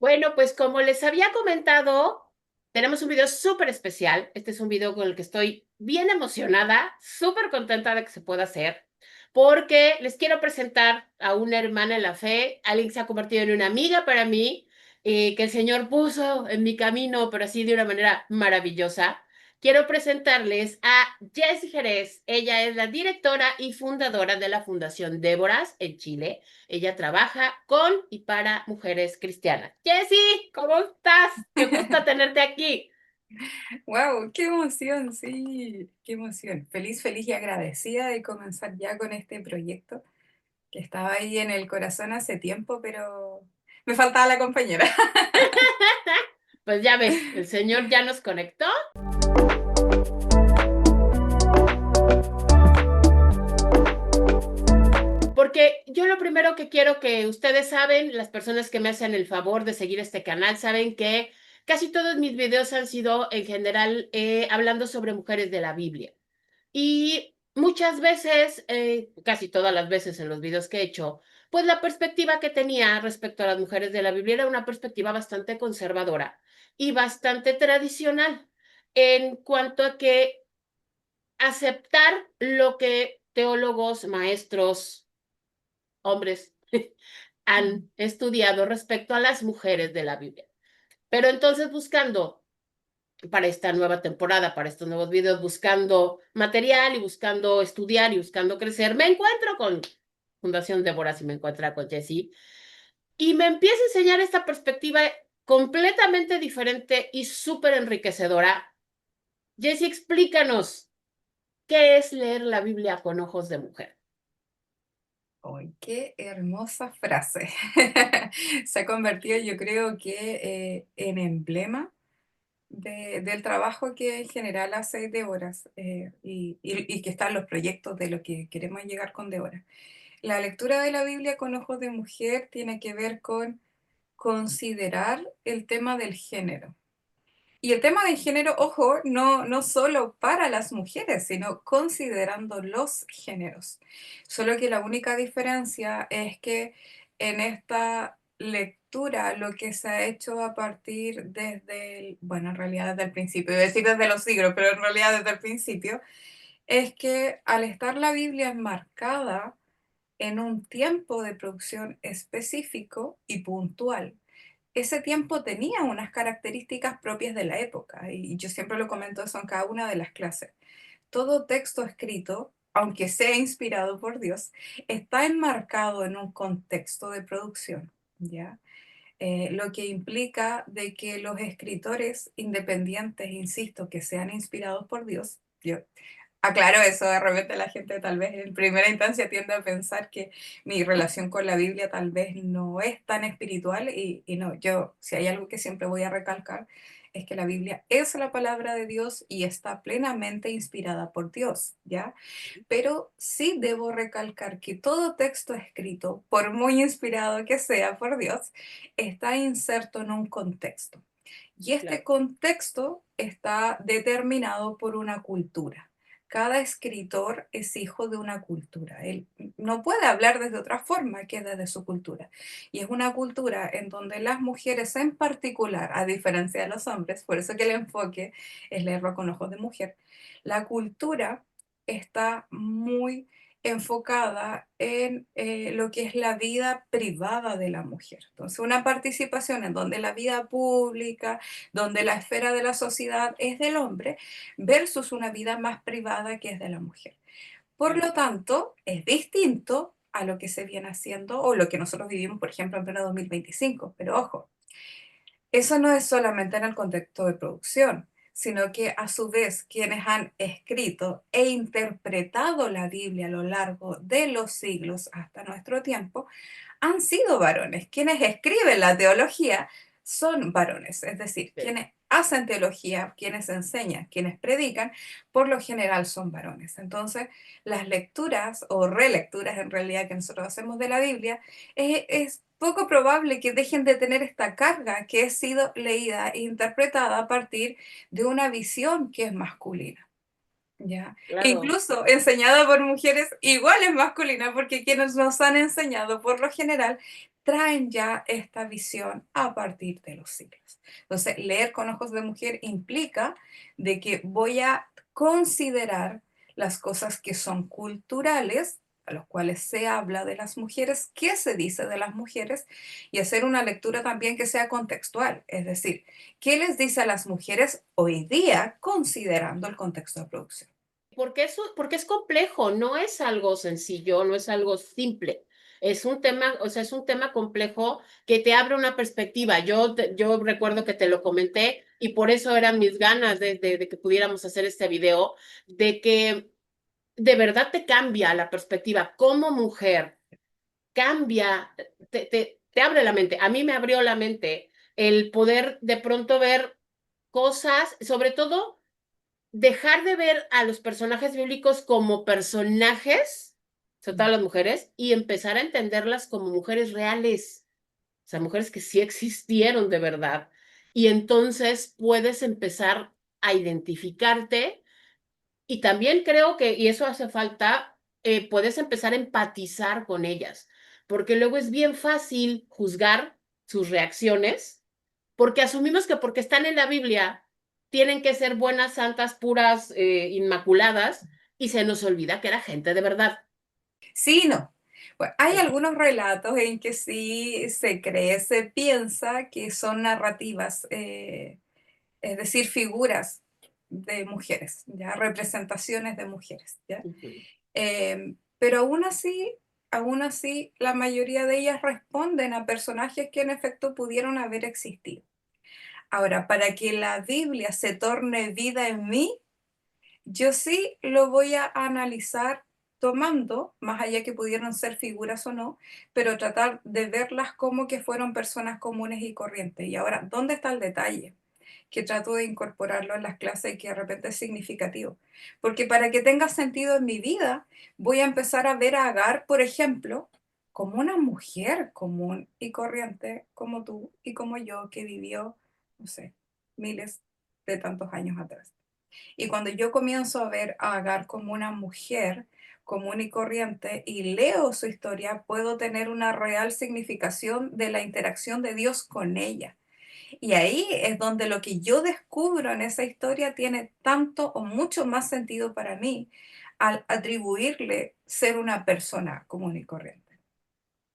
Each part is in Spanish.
Bueno, pues como les había comentado, tenemos un video súper especial. Este es un video con el que estoy bien emocionada, súper contenta de que se pueda hacer, porque les quiero presentar a una hermana en la fe, alguien que se ha convertido en una amiga para mí, que el Señor puso en mi camino, pero así de una manera maravillosa. Quiero presentarles a Jessie Jerez. Ella es la directora y fundadora de la Fundación Déboras en Chile. Ella trabaja con y para mujeres cristianas. Jessie, ¿cómo estás? Qué gusto tenerte aquí. Wow, qué emoción, sí, qué emoción. Feliz, feliz y agradecida de comenzar ya con este proyecto que estaba ahí en el corazón hace tiempo, pero me faltaba la compañera. Pues ya ves, el Señor ya nos conectó. Porque yo lo primero que quiero que ustedes saben, las personas que me hacen el favor de seguir este canal, saben que casi todos mis videos han sido en general hablando sobre mujeres de la Biblia. Y muchas veces, casi todas las veces en los videos que he hecho, pues la perspectiva que tenía respecto a las mujeres de la Biblia era una perspectiva bastante conservadora y bastante tradicional en cuanto a que aceptar lo que teólogos, maestros, hombres Mm. han estudiado respecto a las mujeres de la Biblia. Pero entonces buscando para esta nueva temporada, para estos nuevos videos, buscando material y buscando estudiar y buscando crecer, me encuentro con Fundación Déboras y me encuentro con Jessie y me empieza a enseñar esta perspectiva completamente diferente y súper enriquecedora. Jessie, explícanos qué es leer la Biblia con ojos de mujer. ¡Ay, qué hermosa frase! Se ha convertido, yo creo que en emblema del trabajo que en general hace Déboras y que están los proyectos de lo que queremos llegar con Déboras. La lectura de la Biblia con ojos de mujer tiene que ver con considerar el tema del género. Y el tema del género, ojo, no solo para las mujeres, sino considerando los géneros. Solo que la única diferencia es que en esta lectura lo que se ha hecho a partir bueno, en realidad desde el principio, iba a decir desde los siglos, pero en realidad desde el principio, es que al estar la Biblia enmarcada en un tiempo de producción específico y puntual, ese tiempo tenía unas características propias de la época, y yo siempre lo comento eso en cada una de las clases. Todo texto escrito, aunque sea inspirado por Dios, está enmarcado en un contexto de producción, ¿ya? Lo que implica de que los escritores independientes, insisto, que sean inspirados por Dios, yo aclaro eso, de repente la gente tal vez en primera instancia tiende a pensar que mi relación con la Biblia tal vez no es tan espiritual y no, yo si hay algo que siempre voy a recalcar es que la Biblia es la palabra de Dios y está plenamente inspirada por Dios, ¿ya? Pero sí debo recalcar que todo texto escrito, por muy inspirado que sea por Dios, está inserto en un contexto. Y este Claro. contexto está determinado por una cultura. Cada escritor es hijo de una cultura. Él no puede hablar desde otra forma que desde su cultura. Y es una cultura en donde las mujeres en particular, a diferencia de los hombres, por eso que el enfoque es leerlo con ojos de mujer, la cultura está muy enfocada en lo que es la vida privada de la mujer. Entonces, una participación en donde la vida pública, donde la esfera de la sociedad es del hombre, versus una vida más privada que es de la mujer. Por Claro. lo tanto, es distinto a lo que se viene haciendo o lo que nosotros vivimos, por ejemplo, en pleno 2025. Pero ojo, eso no es solamente en el contexto de producción, sino que a su vez quienes han escrito e interpretado la Biblia a lo largo de los siglos hasta nuestro tiempo han sido varones. Quienes escriben la teología son varones, es decir, Sí. quienes hacen teología, quienes enseñan, quienes predican, por lo general son varones. Entonces, las lecturas o relecturas en realidad que nosotros hacemos de la Biblia es poco probable que dejen de tener esta carga que ha sido leída e interpretada a partir de una visión que es masculina. Ya, Claro. incluso enseñada por mujeres iguales masculinas, porque quienes nos han enseñado por lo general traen ya esta visión a partir de los siglos. Entonces, leer con ojos de mujer implica de que voy a considerar las cosas que son culturales, a los cuales se habla de las mujeres, qué se dice de las mujeres, y hacer una lectura también que sea contextual, es decir, qué les dice a las mujeres hoy día considerando el contexto de producción. Porque es complejo, no es algo sencillo, no es algo simple. Es un tema, o sea, es un tema complejo que te abre una perspectiva. Yo recuerdo que te lo comenté y por eso eran mis ganas de que pudiéramos hacer este video, de que de verdad te cambia la perspectiva como mujer, cambia, te abre la mente. A mí me abrió la mente el poder de pronto ver cosas, sobre todo dejar de ver a los personajes bíblicos como personajes, sobre todo a las mujeres, y empezar a entenderlas como mujeres reales, o sea, mujeres que sí existieron de verdad. Y entonces puedes empezar a identificarte y también creo que, y eso hace falta, puedes empezar a empatizar con ellas, porque luego es bien fácil juzgar sus reacciones porque asumimos que porque están en la Biblia tienen que ser buenas, santas, puras, inmaculadas, y se nos olvida que era gente de verdad. Sí, no. Bueno, hay Sí. algunos relatos en que sí se cree, se piensa que son narrativas, es decir, figuras de mujeres, ya representaciones de mujeres, ¿ya? Ujú. Pero aún así, la mayoría de ellas responden a personajes que en efecto pudieron haber existido. Ahora, para que la Biblia se torne vida en mí, yo sí lo voy a analizar tomando, más allá que pudieron ser figuras o no, pero tratar de verlas como que fueron personas comunes y corrientes. Y ahora, ¿dónde está el detalle? Que trato de incorporarlo en las clases y que de repente es significativo. Porque para que tenga sentido en mi vida, voy a empezar a ver a Agar, por ejemplo, como una mujer común y corriente, como tú y como yo, que vivió, no sé, miles de tantos años atrás. Y cuando yo comienzo a ver a Agar como una mujer común y corriente y leo su historia, puedo tener una real significación de la interacción de Dios con ella. Y ahí es donde lo que yo descubro en esa historia tiene tanto o mucho más sentido para mí al atribuirle ser una persona común y corriente.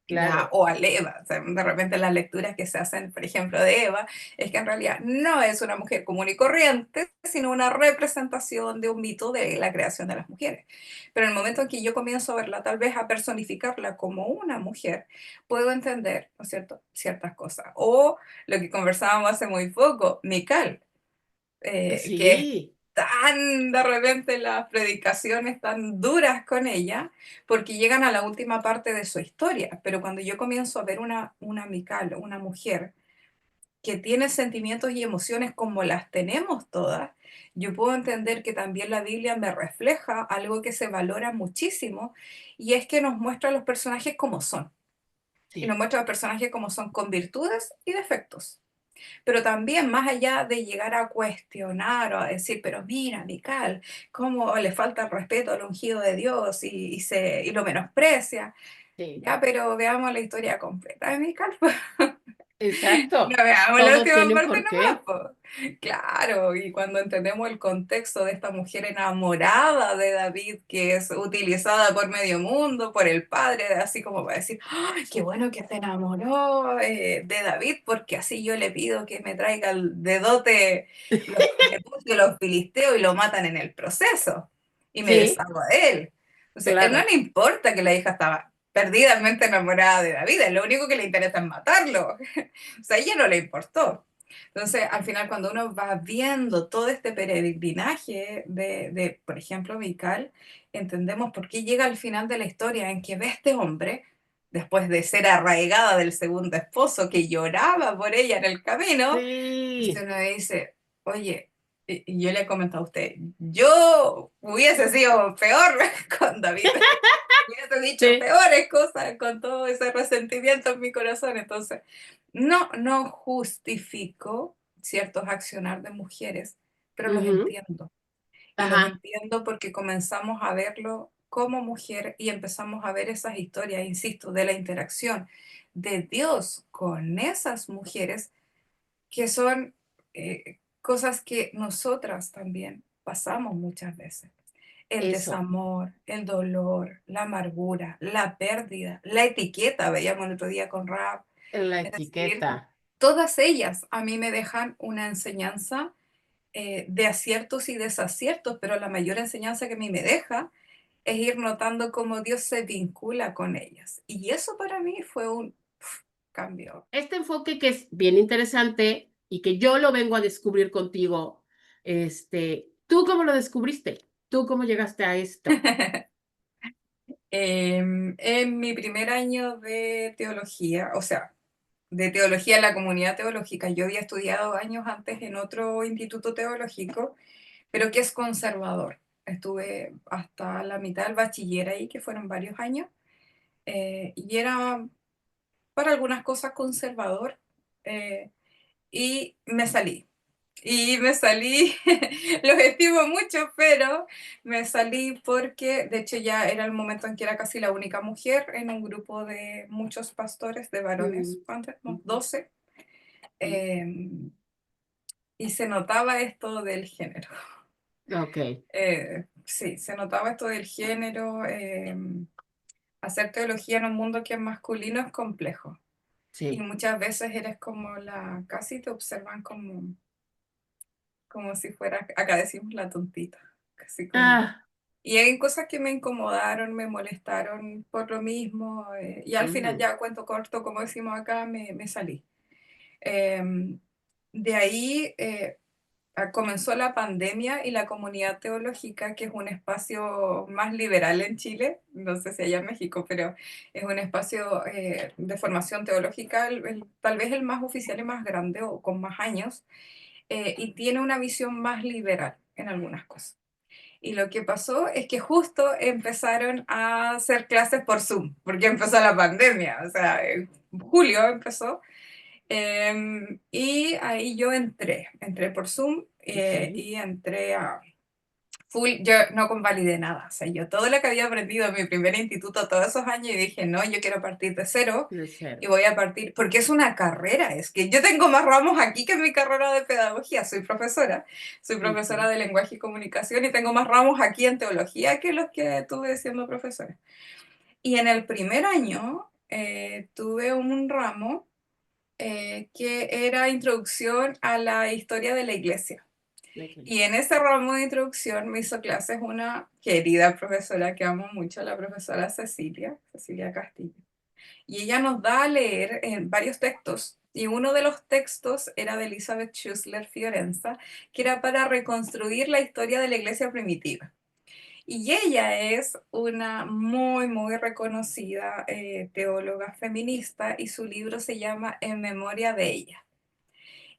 Ya, Claro, o al Eva, o sea, de repente las lecturas que se hacen, por ejemplo, de Eva, es que en realidad no es una mujer común y corriente, sino una representación de un mito de la creación de las mujeres. Pero en el momento en que yo comienzo a verla, tal vez a personificarla como una mujer, puedo entender, ¿no es cierto?, ciertas cosas. O lo que conversábamos hace muy poco, Mical, que es sí, tan de repente las predicaciones tan duras con ella, porque llegan a la última parte de su historia. Pero cuando yo comienzo a ver una Mical, una mujer que tiene sentimientos y emociones como las tenemos todas, yo puedo entender que también la Biblia me refleja algo que se valora muchísimo, y es que nos muestra a los personajes como son. Y nos sí, muestra a los personajes como son, con virtudes y defectos. Pero también, más allá de llegar a cuestionar o a decir, pero mira, Mical, cómo le falta el respeto al ungido de Dios y lo menosprecia. sí, Ya, pero veamos la historia completa de Mical. exacto. No veamos la Todo última tiene un parte nomás, porqué. po. Claro, y cuando entendemos el contexto de esta mujer enamorada de David, que es utilizada por medio mundo, por el padre, así como para decir, ¡ay, qué bueno que se enamoró de David, porque así yo le pido que me traiga de dote los jebuseos y los filisteos y lo matan en el proceso, y me Sí, deshago de él. Entonces, a él no claro, le importa que la hija estaba perdidamente enamorada de David, lo único que le interesa es matarlo. O sea, a ella no le importó. Entonces, al final, cuando uno va viendo todo este peregrinaje por ejemplo, Mical, entendemos por qué llega al final de la historia en que ve a este hombre, después de ser arraigada del segundo esposo, que lloraba por ella en el camino, y sí, uno dice, oye, y yo le he comentado a usted, yo hubiese sido peor con David, hubiese dicho sí, peores cosas con todo ese resentimiento en mi corazón. Entonces, no justifico ciertos accionar de mujeres, pero los ujú, entiendo. Y los ajá, entiendo porque comenzamos a verlo como mujer y empezamos a ver esas historias, insisto, de la interacción de Dios con esas mujeres, que son cosas que nosotras también pasamos muchas veces. El Eso, desamor, el dolor, la amargura, la pérdida, la etiqueta, veíamos el otro día con Rap. la Es decir, etiqueta. todas ellas a mí me dejan una enseñanza de aciertos y desaciertos, pero la mayor enseñanza que a mí me deja es ir notando cómo Dios se vincula con ellas. Y eso para mí fue un cambio. Este enfoque que es bien interesante y que yo lo vengo a descubrir contigo, ¿tú cómo lo descubriste? ¿Tú cómo llegaste a esto? En mi primer año de teología, o sea, de teología en la comunidad teológica, yo había estudiado años antes en otro instituto teológico, pero que es conservador. Estuve hasta la mitad del bachiller ahí, que fueron varios años, y era para algunas cosas conservador, eh, y me salí. Y me salí, los estimo mucho, pero me salí porque, de hecho, ya era el momento en que era casi la única mujer en un grupo de muchos pastores, de varones, Mm, ¿cuántos? No, ujú, 12, mm. y se notaba esto del género. Ok, Sí, se notaba esto del género. Hacer teología en un mundo que es masculino es complejo. Y sí. muchas veces eres como casi te observan como si fuera, acá decimos la tontita, casi como. Ah, Y hay cosas que me incomodaron, me molestaron por lo mismo, y al final ujú, ya, cuento corto, como decimos acá, me salí. Em, de ahí comenzó la pandemia y la comunidad teológica, que es un espacio más liberal en Chile, no sé si allá en México, pero es un espacio de formación teológica, tal vez el más oficial y más grande o con más años, y tiene una visión más liberal en algunas cosas. Y lo que pasó es que justo empezaron a hacer clases por Zoom, porque empezó la pandemia, o sea, en julio empezó, y ahí yo entré por Zoom, ok, y entré a full, yo no convalidé nada, o sea, yo todo lo que había aprendido en mi primer instituto todos esos años, y dije, no, yo quiero partir de cero, de y cero. voy a partir, porque es una carrera, es que yo tengo más ramos aquí que en mi carrera de pedagogía, soy profesora Ujú, de lenguaje y comunicación, y tengo más ramos aquí en teología que los que tuve siendo profesora. Y en el primer año tuve un ramo que era introducción a la historia de la iglesia. ok, Y en ese ramo de introducción me hizo clases una querida profesora que amo mucho, la profesora Cecilia Castillo. Y ella nos da a leer varios textos. Y uno de los textos era de Elizabeth Schussler Fiorenza, que era para reconstruir la historia de la iglesia primitiva. Y ella es una muy, muy reconocida teóloga feminista, y su libro se llama En memoria de ella.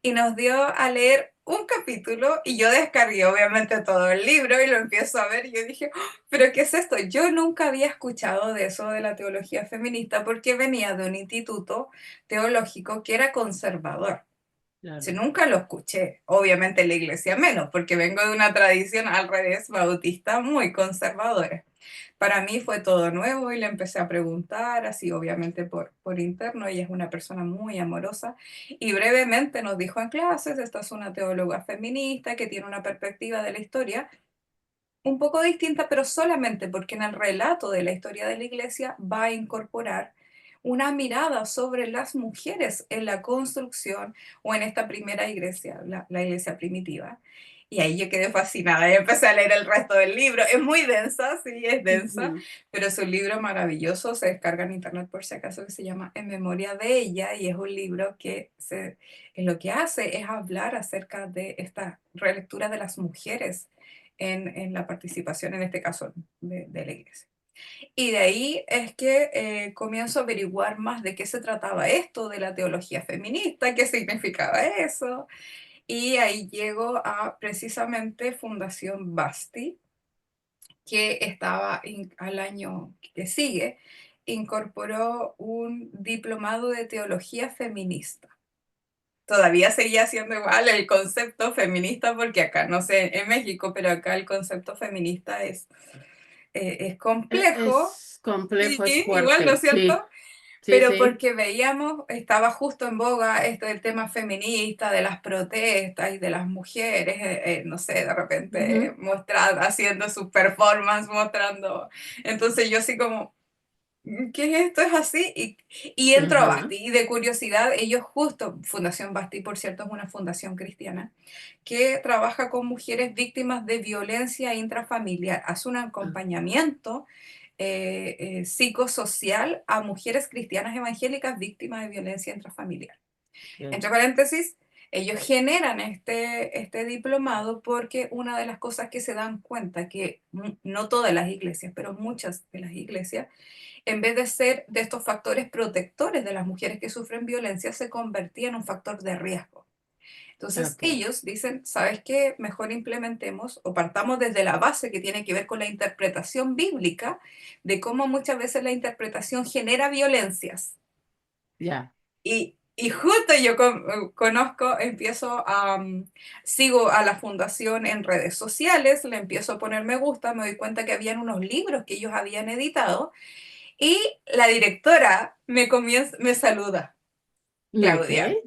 Y nos dio a leer un capítulo, y yo descargué obviamente todo el libro y lo empiezo a ver, y yo dije, "Oh, pero ¿qué es esto?". Yo nunca había escuchado de eso de la teología feminista porque venía de un instituto teológico que era conservador. Si claro. nunca lo escuché, obviamente en la iglesia menos, porque vengo de una tradición al revés bautista muy conservadora. Para mí fue todo nuevo y le empecé a preguntar, así obviamente por interno. Ella es una persona muy amorosa y brevemente nos dijo en clases, esta es una teóloga feminista que tiene una perspectiva de la historia un poco distinta, pero solamente porque en el relato de la historia de la iglesia va a incorporar una mirada sobre las mujeres en la construcción o en esta primera iglesia, la iglesia primitiva. Y ahí yo quedé fascinada y empecé a leer el resto del libro. Es muy densa, sí, es densa, Ujú, pero es un libro maravilloso. Se descarga en internet por si acaso, que se llama En memoria de ella, y es un libro que lo que hace es hablar acerca de esta relectura de las mujeres en la participación, en este caso, de la iglesia. Y de ahí es que comienzo a averiguar más de qué se trataba esto de la teología feminista, qué significaba eso, y ahí llego a precisamente Fundación Basti, que estaba al año que sigue, incorporó un diplomado de teología feminista. Todavía seguía siendo igual el concepto feminista, porque acá, no sé, en México, pero acá el concepto feminista es complejo. Es complejo, es Sí, igual, ¿no es fuerte, cierto? sí, Sí, pero sí. porque veíamos, estaba justo en boga este el tema feminista, de las protestas y de las mujeres, no sé, de repente Ujú, mostrando, haciendo su performance, mostrando. Entonces yo así como, ¿qué es esto? Es así. Y entro a ajá, Basti. Y de curiosidad, ellos justo, Fundación Basti, por cierto, es una fundación cristiana que trabaja con mujeres víctimas de violencia intrafamiliar. Hace un ah, acompañamiento psicosocial a mujeres cristianas evangélicas víctimas de violencia intrafamiliar. ok, Entre paréntesis, ellos generan este diplomado porque una de las cosas que se dan cuenta, que no todas las iglesias, pero muchas de las iglesias, en vez de ser de estos factores protectores de las mujeres que sufren violencia, se convertía en un factor de riesgo. Entonces ok, ellos dicen, ¿sabes qué? Mejor implementemos o partamos desde la base que tiene que ver con la interpretación bíblica de cómo muchas veces la interpretación genera violencias. ya, Y justo yo conozco, empiezo a, sigo a la fundación en redes sociales, le empiezo a poner me gusta, me doy cuenta que habían unos libros que ellos habían editado y la directora me saluda, ok, Claudia.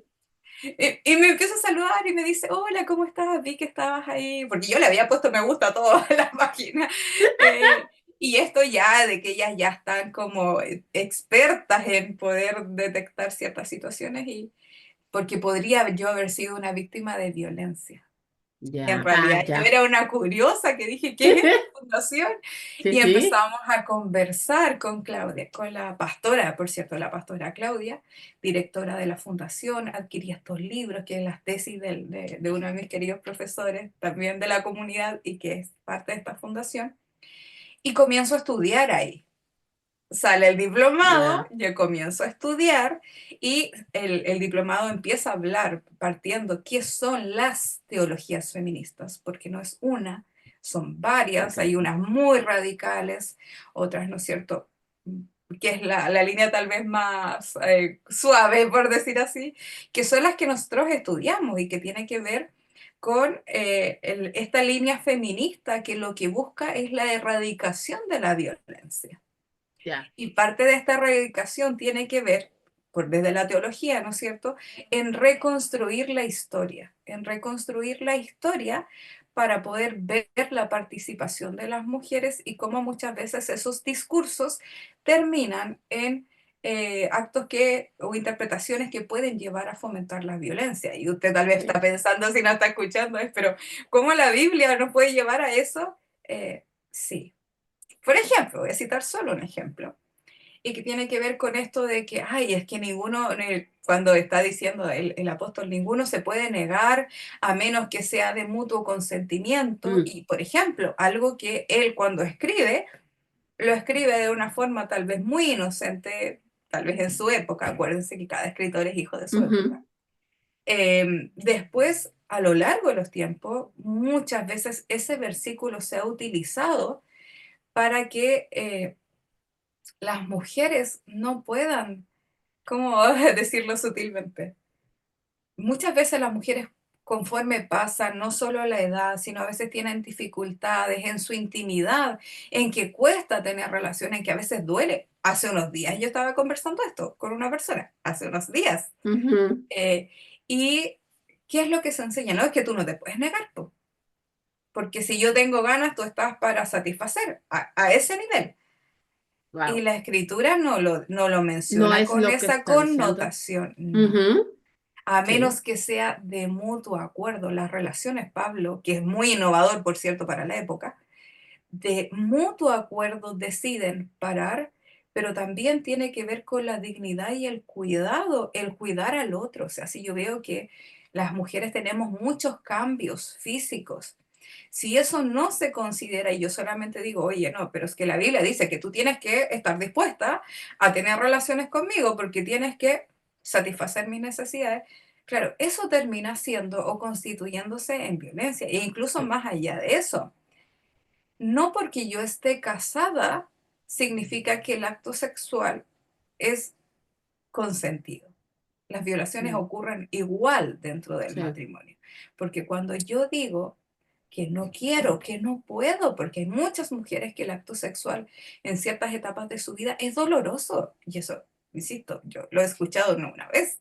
Y me empieza a saludar y me dice, hola, ¿cómo estás? Vi que estabas ahí, porque yo le había puesto me gusta a toda la página. Eh, y esto ya de que ellas ya están como expertas en poder detectar ciertas situaciones y porque podría yo haber sido una víctima de violencia. En ya, realidad yo ya, era una curiosa que dije, ¿qué es esta fundación? sí, Y sí, empezamos a conversar con Claudia, con la pastora, por cierto, la pastora Claudia, directora de la fundación, adquirí estos libros, que es las tesis de uno de mis queridos profesores, también de la comunidad y que es parte de esta fundación, y comienzo a estudiar ahí. Sale el diplomado, ya, yo comienzo a estudiar y el diplomado empieza a hablar partiendo qué son las teologías feministas, porque no es una, son varias, hay ok, unas muy radicales, otras, ¿no es cierto? Que es la línea tal vez más suave, por decir así, que son las que nosotros estudiamos y que tiene que ver con esta línea feminista que lo que busca es la erradicación de la violencia. ya, Y parte de esta erradicación tiene que ver, desde la teología, ¿no es cierto?, en reconstruir la historia para poder ver la participación de las mujeres y cómo muchas veces esos discursos terminan en actos o interpretaciones que pueden llevar a fomentar la violencia. Y usted tal vez está sí, pensando, si no está escuchando, pero ¿cómo la Biblia nos puede llevar a eso? Sí. Por ejemplo, voy a citar solo un ejemplo y que tiene que ver con esto de que, ay, es que ninguno, cuando está diciendo el apóstol, ninguno se puede negar a menos que sea de mutuo consentimiento. mm, Y, por ejemplo, algo que él cuando escribe, lo escribe de una forma tal vez muy inocente, tal vez en su época, acuérdense que cada escritor es hijo de su época. ujú, Después, a lo largo de los tiempos, muchas veces ese versículo se ha utilizado para que las mujeres no puedan, ¿cómo decirlo sutilmente? Muchas veces las mujeres, conforme pasan, no solo la edad, sino a veces tienen dificultades en su intimidad, en que cuesta tener relaciones, en que a veces duele. Hace unos días yo estaba conversando esto con una persona, hace unos días. ujú, Eh, ¿Y qué es lo que se enseña? No es que tú no te puedes negar, tú, porque si yo tengo ganas, tú estás para satisfacer a ese nivel. Y wow, la escritura no lo no menciona es con lo que esa está diciendo, connotación, no. ujú, A sí, menos que sea de mutuo acuerdo. Las relaciones, Pablo, que es muy innovador, por cierto, para la época, de mutuo acuerdo deciden parar, pero también tiene que ver con la dignidad y el cuidar al otro. O sea, si yo veo que las mujeres tenemos muchos cambios físicos, si eso no se considera y yo solamente digo, oye, no, pero es que la Biblia dice que tú tienes que estar dispuesta a tener relaciones conmigo porque tienes que satisfacer mis necesidades. Claro, eso termina siendo o constituyéndose en violencia e incluso sí, más allá de eso. No porque yo esté casada significa que el acto sexual es consentido. Las violaciones mm, ocurren igual dentro del sí, matrimonio, porque cuando yo digo que no quiero, que no puedo, porque hay muchas mujeres que el acto sexual en ciertas etapas de su vida es doloroso y eso insisto, yo lo he escuchado no una vez,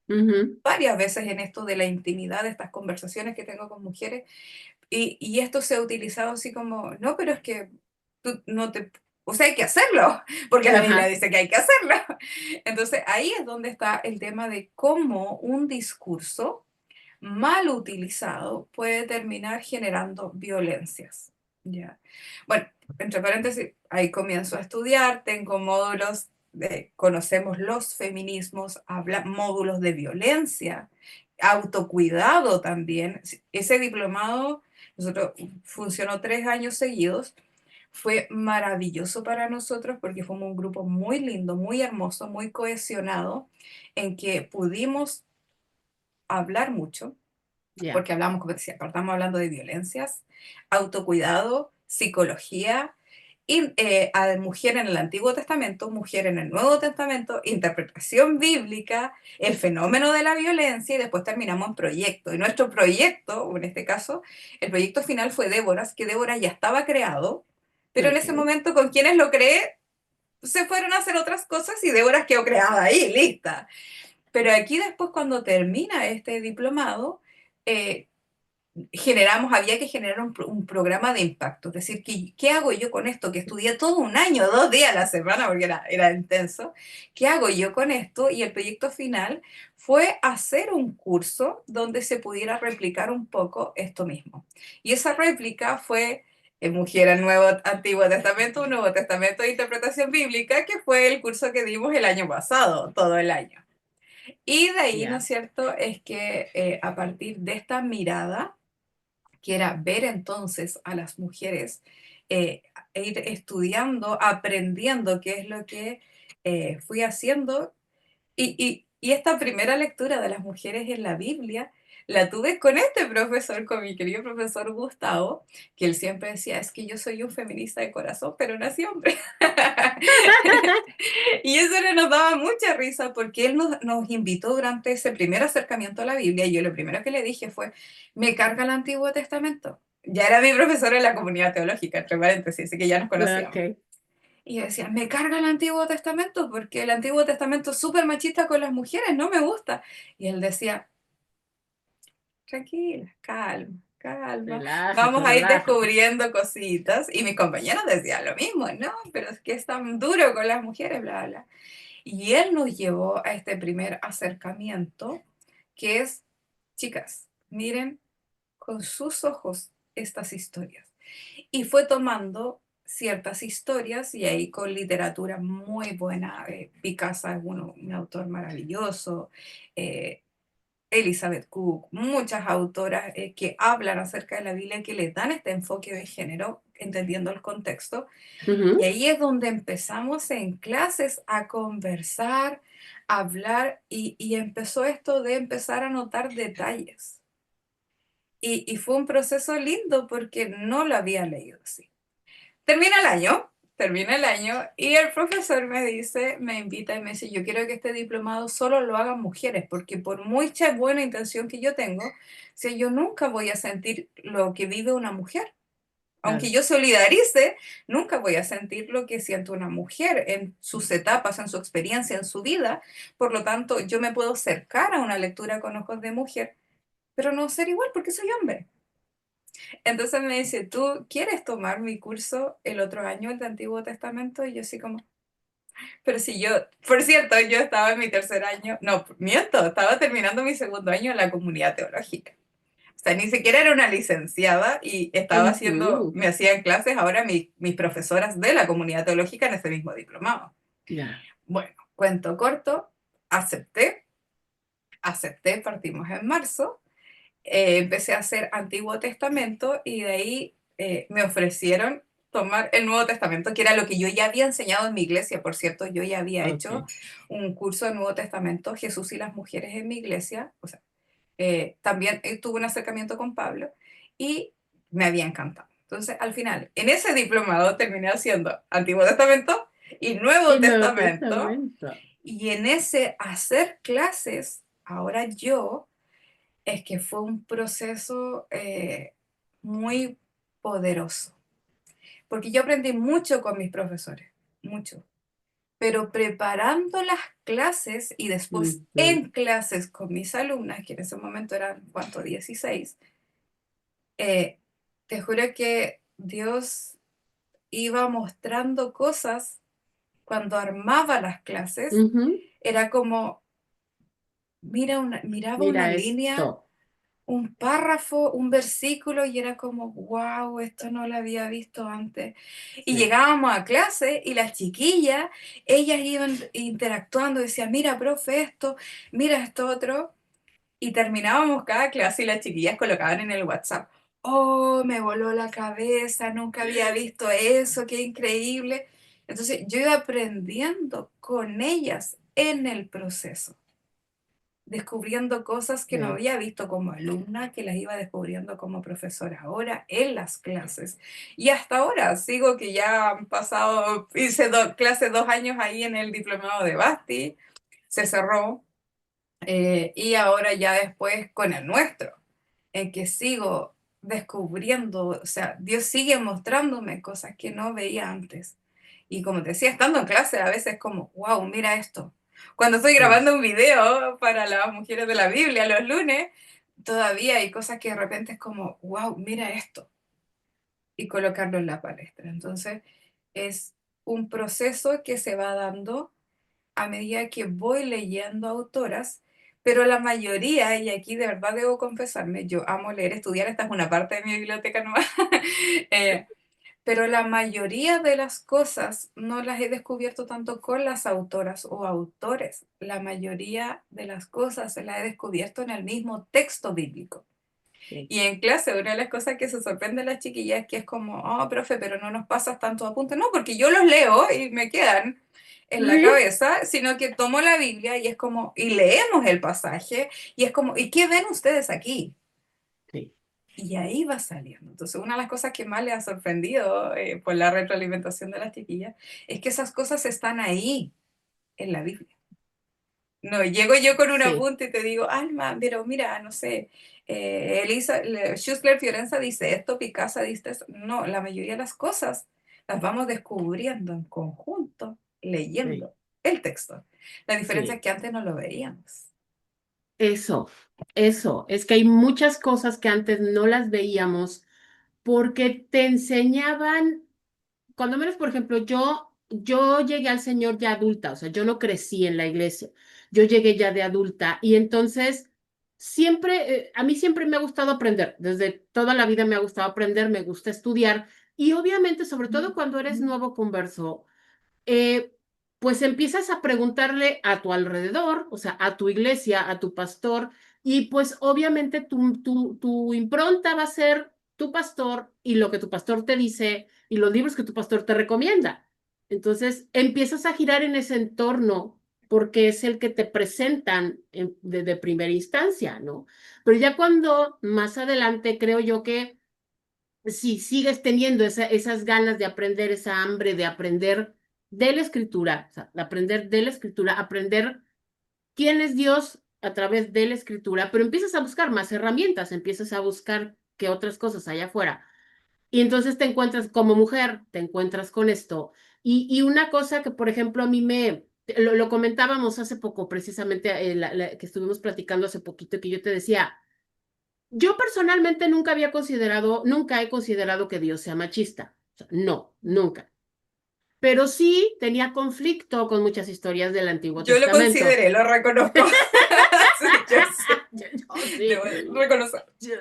Ujú. varias veces en esto de la intimidad, de estas conversaciones que tengo con mujeres, y esto se ha utilizado así como, no, pero es que tú no te, o sea, hay que hacerlo, porque la Biblia Ajá, dice que hay que hacerlo. Entonces ahí es donde está el tema de cómo un discurso mal utilizado puede terminar generando violencias. ¿Ya? Bueno, entre paréntesis, ahí comienzo a estudiar, tengo módulos de, conocemos los feminismos, habla, módulos de violencia, autocuidado también. Ese diplomado, nosotros funcionó 3 años seguidos, fue maravilloso para nosotros porque fuimos un grupo muy lindo, muy hermoso, muy cohesionado, en que pudimos hablar mucho, ya, porque hablamos, como decía, partamos hablando de violencias, autocuidado, psicología, y, a mujer en el Antiguo Testamento, mujer en el Nuevo Testamento, interpretación bíblica, el fenómeno de la violencia y después terminamos en proyecto. Y nuestro proyecto, en este caso, el proyecto final fue Débora, que Débora ya estaba creado, pero en ese ok, momento con quienes lo creé se fueron a hacer otras cosas y Débora quedó creada ahí, lista. Pero aquí después cuando termina este diplomado, eh, había que generar un programa de impacto, es decir, ¿qué hago yo con esto? Que estudié todo un año, 2 días a la semana, porque era intenso. ¿Qué hago yo con esto? Y el proyecto final fue hacer un curso donde se pudiera replicar un poco esto mismo. Y esa réplica fue Mujer al Nuevo Antiguo Testamento, un Nuevo Testamento de Interpretación Bíblica, que fue el curso que dimos el año pasado, todo el año. Y de ahí, ¿no es ya, cierto?, es que a partir de esta mirada, que era ver entonces a las mujeres, eh, e ir estudiando, aprendiendo qué es lo que fui haciendo. Y esta primera lectura de las mujeres en la Biblia la tuve con este profesor, con mi querido profesor Gustavo, que él siempre decía, es que yo soy un feminista de corazón, pero nací hombre. Y eso nos daba mucha risa porque él nos invitó durante ese primer acercamiento a la Biblia y yo lo primero que le dije fue, me carga el Antiguo Testamento. Ya era mi profesor en la comunidad teológica, entre paréntesis, así que ya nos conocíamos. ok, Y yo decía, me carga el Antiguo Testamento porque el Antiguo Testamento es súper machista con las mujeres, no me gusta. Y él decía, tranquila, calma, calma, relájate, vamos a ir relájate. descubriendo cositas. Y mis compañeros decían lo mismo, no, pero es que es tan duro con las mujeres, bla, bla. Y él nos llevó a este primer acercamiento, que es, chicas, miren con sus ojos estas historias. Y fue tomando ciertas historias y ahí con literatura muy buena. Picasso es un autor maravilloso, eh, Elizabeth Cook, muchas autoras que hablan acerca de la Biblia, que le dan este enfoque de género, entendiendo el contexto. Y Ujú. ahí es donde empezamos en clases a conversar, a hablar y empezó esto de empezar a notar detalles. Y fue un proceso lindo porque no lo había leído así. Termina el año, termina el año y el profesor me dice, me invita y me dice, yo quiero que este diplomado solo lo hagan mujeres, porque por mucha buena intención que yo tengo, si yo nunca voy a sentir lo que vive una mujer. Aunque Claro, yo solidarice, nunca voy a sentir lo que siente una mujer en sus etapas, en su experiencia, en su vida. Por lo tanto, yo me puedo acercar a una lectura con ojos de mujer, pero no ser igual porque soy hombre. Entonces me dice, ¿tú quieres tomar mi curso el otro año, el de Antiguo Testamento? Y yo así como, pero si yo, por cierto, yo estaba en mi tercer año, no, miento, estaba terminando mi segundo año en la comunidad teológica. O sea, ni siquiera era una licenciada y estaba haciendo, ujú, me hacían clases ahora mis profesoras de la comunidad teológica en ese mismo diplomado. ya, Bueno, cuento corto, acepté, acepté, partimos en marzo, empecé a hacer Antiguo Testamento y de ahí me ofrecieron tomar el Nuevo Testamento, que era lo que yo ya había enseñado en mi iglesia. Por cierto, yo ya había hecho ok. un curso de Nuevo Testamento, Jesús y las mujeres en mi iglesia. O sea, también tuve un acercamiento con Pablo y me había encantado. Entonces, al final, en ese diplomado terminé haciendo Antiguo Testamento y Nuevo Y Nuevo Testamento. Testamento. Y en ese hacer clases, ahora yo es que fue un proceso muy poderoso, porque yo aprendí mucho con mis profesores, mucho, pero preparando las clases y después Ujú. en clases con mis alumnas, que en ese momento eran, ¿cuánto? 16, eh, te juro que Dios iba mostrando cosas cuando armaba las clases. Ujú. Era como, miraba una Mira línea, esto. un párrafo, un versículo y era como, wow, esto no lo había visto antes. Y Sí. llegábamos a clase y las chiquillas, ellas iban interactuando, decían, mira, profe, esto, mira esto otro. Y terminábamos cada clase y las chiquillas colocaban en el WhatsApp, oh, me voló la cabeza, nunca había visto eso, qué increíble. Entonces yo iba aprendiendo con ellas en el proceso, descubriendo cosas que no Sí. había visto como alumna, que las iba descubriendo como profesora ahora en las clases. Y hasta ahora sigo que ya han pasado, hice clases 2 años ahí en el diplomado de Basti, se cerró, y ahora ya después con el nuestro, en que sigo descubriendo, o sea, Dios sigue mostrándome cosas que no veía antes. Y como te decía, estando en clase, a veces como, wow, mira esto. Cuando estoy Sí. grabando un video para las mujeres de la Biblia los lunes, todavía hay cosas que de repente es como, wow, mira esto. Y colocarlo en la palestra. Entonces, es un proceso que se va dando a medida que voy leyendo autoras, pero la mayoría, y aquí de verdad debo confesarme, yo amo leer, estudiar, esta es una parte de mi biblioteca nueva, eh, pero la mayoría de las cosas no las he descubierto tanto con las autoras o autores, la mayoría de las cosas las he descubierto en el mismo texto bíblico. Sí. Y en clase, una de las cosas que se sorprende a las chiquillas es que es como, oh, profe, pero no nos pasas tantos apuntes. No, porque yo los leo y me quedan en la Sí. cabeza, sino que tomo la Biblia y es como, y leemos el pasaje, y es como, ¿y qué ven ustedes aquí? Sí. Y ahí va saliendo. Entonces, una de las cosas que más le ha sorprendido por la retroalimentación de las chiquillas es que esas cosas están ahí en la Biblia. No, llego yo con un Sí. apunte y te digo, Alma, pero mira, no sé, Schussler Fiorenza dice esto, Picasa dice esto. No, la mayoría de las cosas las vamos descubriendo en conjunto, Sí. leyendo el texto. La diferencia es Sí. que antes no lo veíamos. Eso, eso. Es que hay muchas cosas que antes no las veíamos porque te enseñaban, cuando menos, por ejemplo, yo llegué al Señor ya adulta, o sea, yo no crecí en la iglesia, yo llegué ya de adulta y entonces siempre, a mí siempre me ha gustado aprender, desde toda la vida me ha gustado aprender, me gusta estudiar y obviamente, sobre todo cuando eres nuevo converso, eh, pues empiezas a preguntarle a tu alrededor, o sea, a tu iglesia, a tu pastor, y pues obviamente tu impronta va a ser tu pastor y lo que tu pastor te dice y los libros que tu pastor te recomienda. Entonces empiezas a girar en ese entorno porque es el que te presentan de primera instancia, ¿no? Pero ya cuando más adelante creo yo que si sigues teniendo esas ganas de aprender, esa hambre de aprender de la escritura, o sea, de aprender de la escritura, aprender quién es Dios a través de la escritura, pero empiezas a buscar más herramientas, empiezas a buscar qué otras cosas hay afuera. Y entonces te encuentras como mujer, te encuentras con esto. Y una cosa que, por ejemplo, a mí lo comentábamos hace poco, precisamente, que estuvimos platicando hace poquito, que yo te decía, yo personalmente nunca he considerado que Dios sea machista. O sea, no, nunca. Pero sí tenía conflicto con muchas historias del Antiguo Yo lo Testamento. consideré, lo reconozco. Sí, yo sí, Yo sí. debo reconocer. Yo,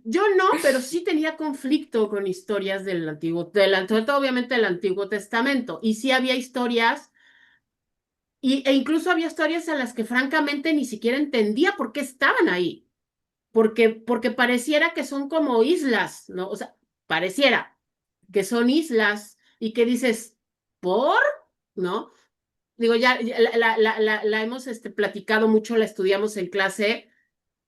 yo no, pero sí tenía conflicto con historias sobre todo obviamente del Antiguo Testamento. Y sí había historias, e incluso había historias a las que francamente ni siquiera entendía por qué estaban ahí. Porque pareciera que son como islas, ¿no? O sea, pareciera que son islas y que dices, ¿por? ¿No? Digo, ya la hemos platicado mucho, la estudiamos en clase.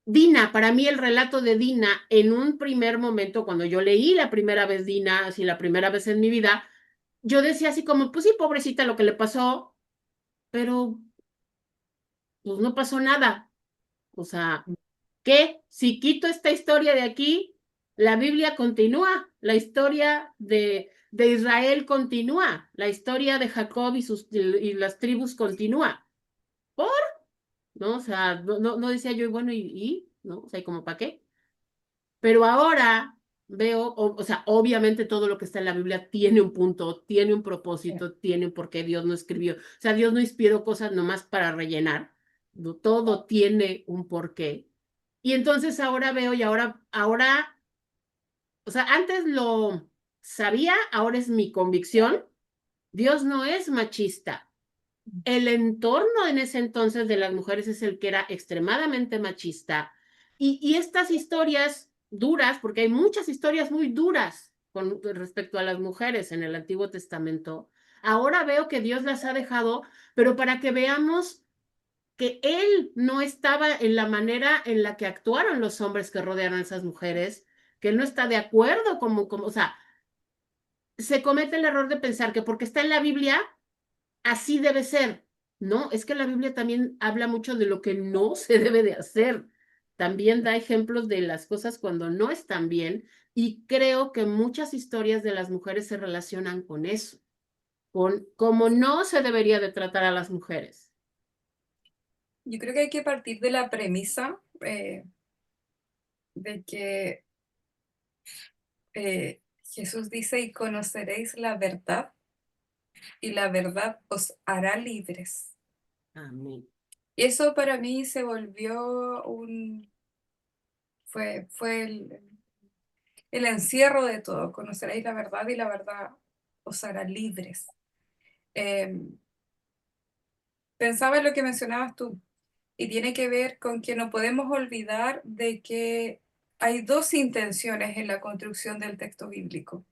Dina, para mí el relato de Dina, en un primer momento, cuando yo leí la primera vez Dina, así la primera vez en mi vida, yo decía así como, pues sí, pobrecita lo que le pasó, pero pues no pasó nada. O sea, que si quito esta historia de aquí, la Biblia continúa, la historia de Israel continúa, la historia de Jacob y las tribus continúa. ¿Por? ¿No? O sea, no decía yo, bueno, ¿no? O sea, ¿como para qué? Pero ahora veo, o sea, obviamente todo lo que está en la Biblia tiene un punto, tiene un propósito, tiene un porqué. Dios no escribió. O sea, Dios no inspiró cosas nomás para rellenar. No, todo tiene un porqué. Y entonces ahora veo y ahora, o sea, antes lo sabía, ahora es mi convicción. Dios no es machista. El entorno en ese entonces de las mujeres es el que era extremadamente machista. Y estas historias duras, porque hay muchas historias muy duras con respecto a las mujeres en el Antiguo Testamento, ahora veo que Dios las ha dejado, pero para que veamos que Él no estaba en la manera en la que actuaron los hombres que rodearon a esas mujeres, que Él no está de acuerdo o sea, se comete el error de pensar que porque está en la Biblia, así debe ser. No, es que la Biblia también habla mucho de lo que no se debe de hacer. También da ejemplos de las cosas cuando no están bien y creo que muchas historias de las mujeres se relacionan con eso, con cómo no se debería de tratar a las mujeres. Yo creo que hay que partir de la premisa de que Jesús dice, y conoceréis la verdad, y la verdad os hará libres. Amén. Y eso para mí se volvió fue el encierro de todo. Conoceréis la verdad y la verdad os hará libres. Em, Pensaba en lo que mencionabas tú, y tiene que ver con que no podemos olvidar de que hay dos intenciones en la construcción del texto bíblico.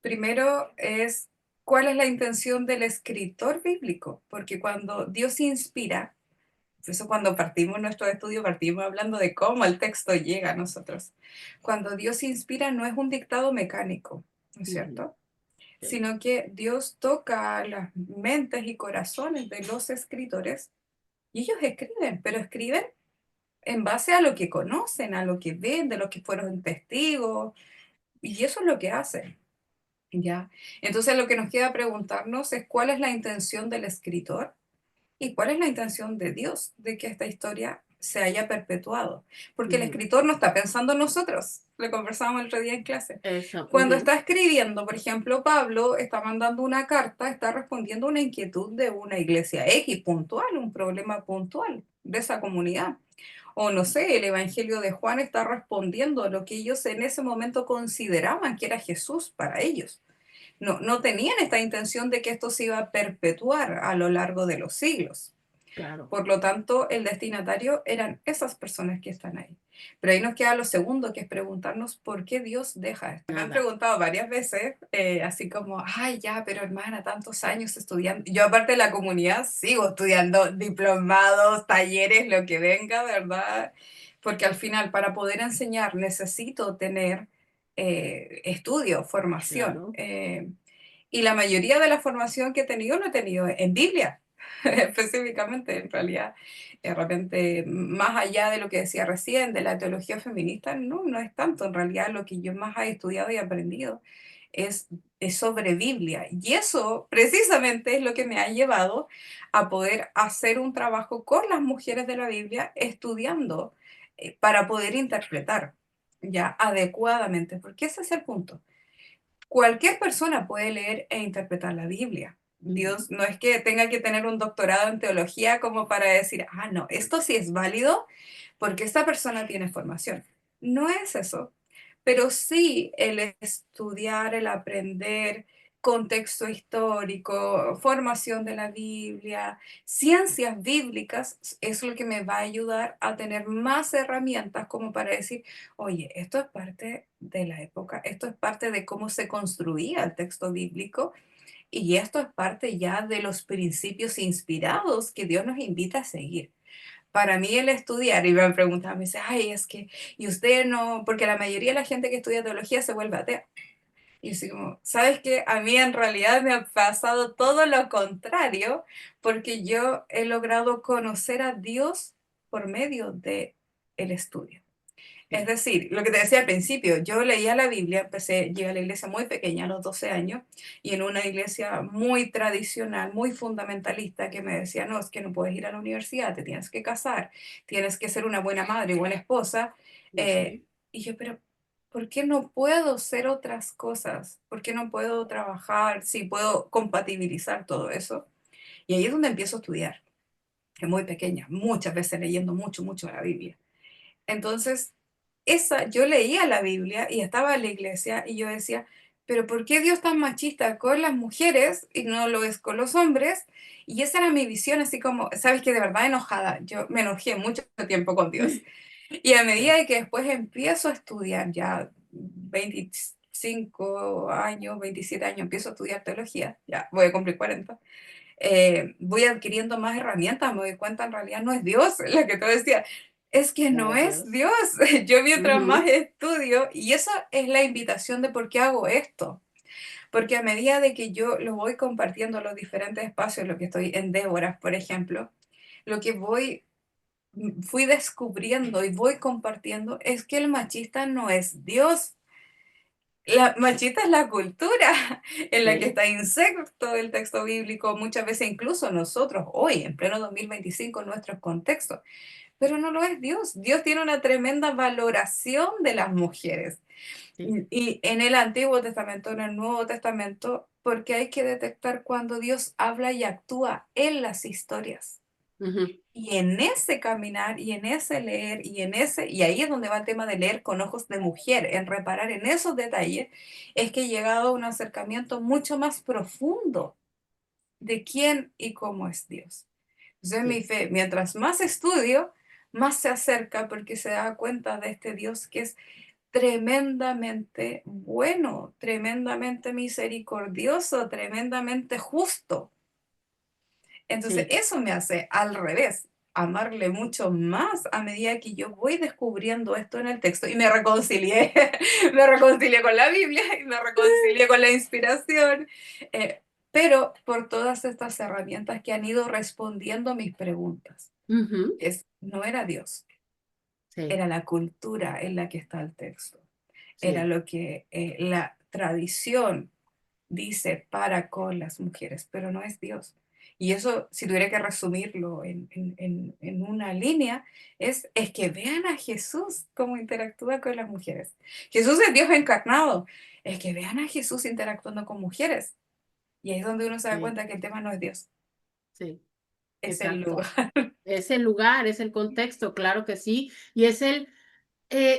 Primero es cuál es la intención del escritor bíblico, porque cuando Dios inspira, por eso cuando partimos nuestro estudio partimos hablando de cómo el texto llega a nosotros. Cuando Dios inspira no es un dictado mecánico, ¿no es Ujú, cierto? sí, Sino que Dios toca las mentes y corazones de los escritores y ellos escriben, pero escriben en base a lo que conocen, a lo que ven, de lo que fueron testigos, y eso es lo que hacen. ¿Ya? Entonces lo que nos queda preguntarnos es cuál es la intención del escritor y cuál es la intención de Dios de que esta historia se haya perpetuado. Porque el ujú. escritor no está pensando en nosotros, lo conversábamos el otro día en clase. Eso, Cuando ujú, está escribiendo, por ejemplo, Pablo está mandando una carta, está respondiendo a una inquietud de una iglesia X puntual, un problema puntual de esa comunidad. O no sé, el Evangelio de Juan está respondiendo a lo que ellos en ese momento consideraban que era Jesús para ellos. No tenían esta intención de que esto se iba a perpetuar a lo largo de los siglos. claro, Por lo tanto, el destinatario eran esas personas que están ahí. Pero ahí nos queda lo segundo, que es preguntarnos por qué Dios deja esto. Me han nada, preguntado varias veces, así como, ay, ya, pero hermana, tantos años estudiando. Yo, aparte de la comunidad, sigo estudiando diplomados, talleres, lo que venga, ¿verdad? Porque al final, para poder enseñar, necesito tener estudio, formación. claro, Y la mayoría de la formación que he tenido, lo he tenido en Biblia. Específicamente, en realidad, de repente, más allá de lo que decía recién, de la teología feminista, no es tanto. En realidad, lo que yo más he estudiado y aprendido es, es sobre Biblia. Y eso precisamente es lo que me ha llevado a poder hacer un trabajo con las mujeres de la Biblia, estudiando para poder interpretar ya adecuadamente, porque ese es el punto. Cualquier persona puede leer e interpretar la Biblia. ujú, Dios no es que tenga que tener un doctorado en teología como para decir, ah, no, esto sí es válido porque esta persona tiene formación. No es eso, pero sí el estudiar, el aprender contexto histórico, formación de la Biblia, ciencias bíblicas, es lo que me va a ayudar a tener más herramientas como para decir, oye, esto es parte de la época, esto es parte de cómo se construía el texto bíblico y esto es parte ya de los principios inspirados que Dios nos invita a seguir. Para mí el estudiar, y me preguntaba, me dice, ay, es que, y usted no, porque la mayoría de la gente que estudia teología se vuelve atea. Y así como, ¿sabes qué? A mí en realidad me ha pasado todo lo contrario, porque yo he logrado conocer a Dios por medio de el estudio. Es sí, decir, lo que te decía al principio, yo leía la Biblia, llegué a la iglesia muy pequeña, a los 12 años, y en una iglesia muy tradicional, muy fundamentalista, que me decía, no, es que no puedes ir a la universidad, te tienes que casar, tienes que ser una buena madre y buena esposa. lo eh, sé. y yo, pero ¿por qué no puedo ser otras cosas? ¿Por qué no puedo trabajar si puedo compatibilizar todo eso? Y ahí es donde empiezo a estudiar, que muy pequeña, muchas veces leyendo mucho, mucho la Biblia. Entonces, yo leía la Biblia y estaba en la iglesia y yo decía, pero ¿por qué Dios tan machista con las mujeres y no lo es con los hombres? Y esa era mi visión, así como, sabes que de verdad enojada, yo me enojé mucho tiempo con Dios. Y a medida Sí, de que después empiezo a estudiar, ya 25 años, 27 años, empiezo a estudiar teología, ya voy a cumplir 40, voy adquiriendo más herramientas, me doy cuenta en realidad no es Dios la que te decía, es que no no es es Dios. Dios. Yo mientras más Ujú, estudio, y esa es la invitación de por qué hago esto, porque a medida de que yo lo voy compartiendo en los diferentes espacios, lo que estoy en Déboras, por ejemplo, lo que fui descubriendo y voy compartiendo es que el machista no es Dios. La machista es la cultura en la que sí, está inserto el texto bíblico, muchas veces incluso nosotros hoy, en pleno 2025, en nuestros contextos, pero no lo es Dios. Dios tiene una tremenda valoración de las mujeres. sí. Y en el Antiguo Testamento, en el Nuevo Testamento, porque hay que detectar cuando Dios habla y actúa en las historias. Ujú, Y en ese caminar y en ese leer y ahí es donde va el tema de leer con ojos de mujer, en reparar en esos detalles, es que he llegado a un acercamiento mucho más profundo de quién y cómo es Dios. Entonces mi sí, fe, mientras más estudio, más se acerca porque se da cuenta de este Dios que es tremendamente bueno, tremendamente misericordioso, tremendamente justo. Entonces, sí. eso me hace al revés, amarle mucho más a medida que yo voy descubriendo esto en el texto y me reconcilié, me reconcilié con la Biblia y me reconcilié con la inspiración, eh, pero por todas estas herramientas que han ido respondiendo mis preguntas. Ujú, No era Dios, sí, era la cultura en la que está el texto, era sí. lo que la tradición dice para con las mujeres, pero no es Dios. Y eso, si tuviera que resumirlo en una línea, es que vean a Jesús cómo interactúa con las mujeres. Jesús es Dios encarnado. Es que vean a Jesús interactuando con mujeres. Y ahí es donde uno se da Sí, cuenta que el tema no es Dios, sí, es el exacto. lugar. Es el lugar, es el contexto, claro que sí, y es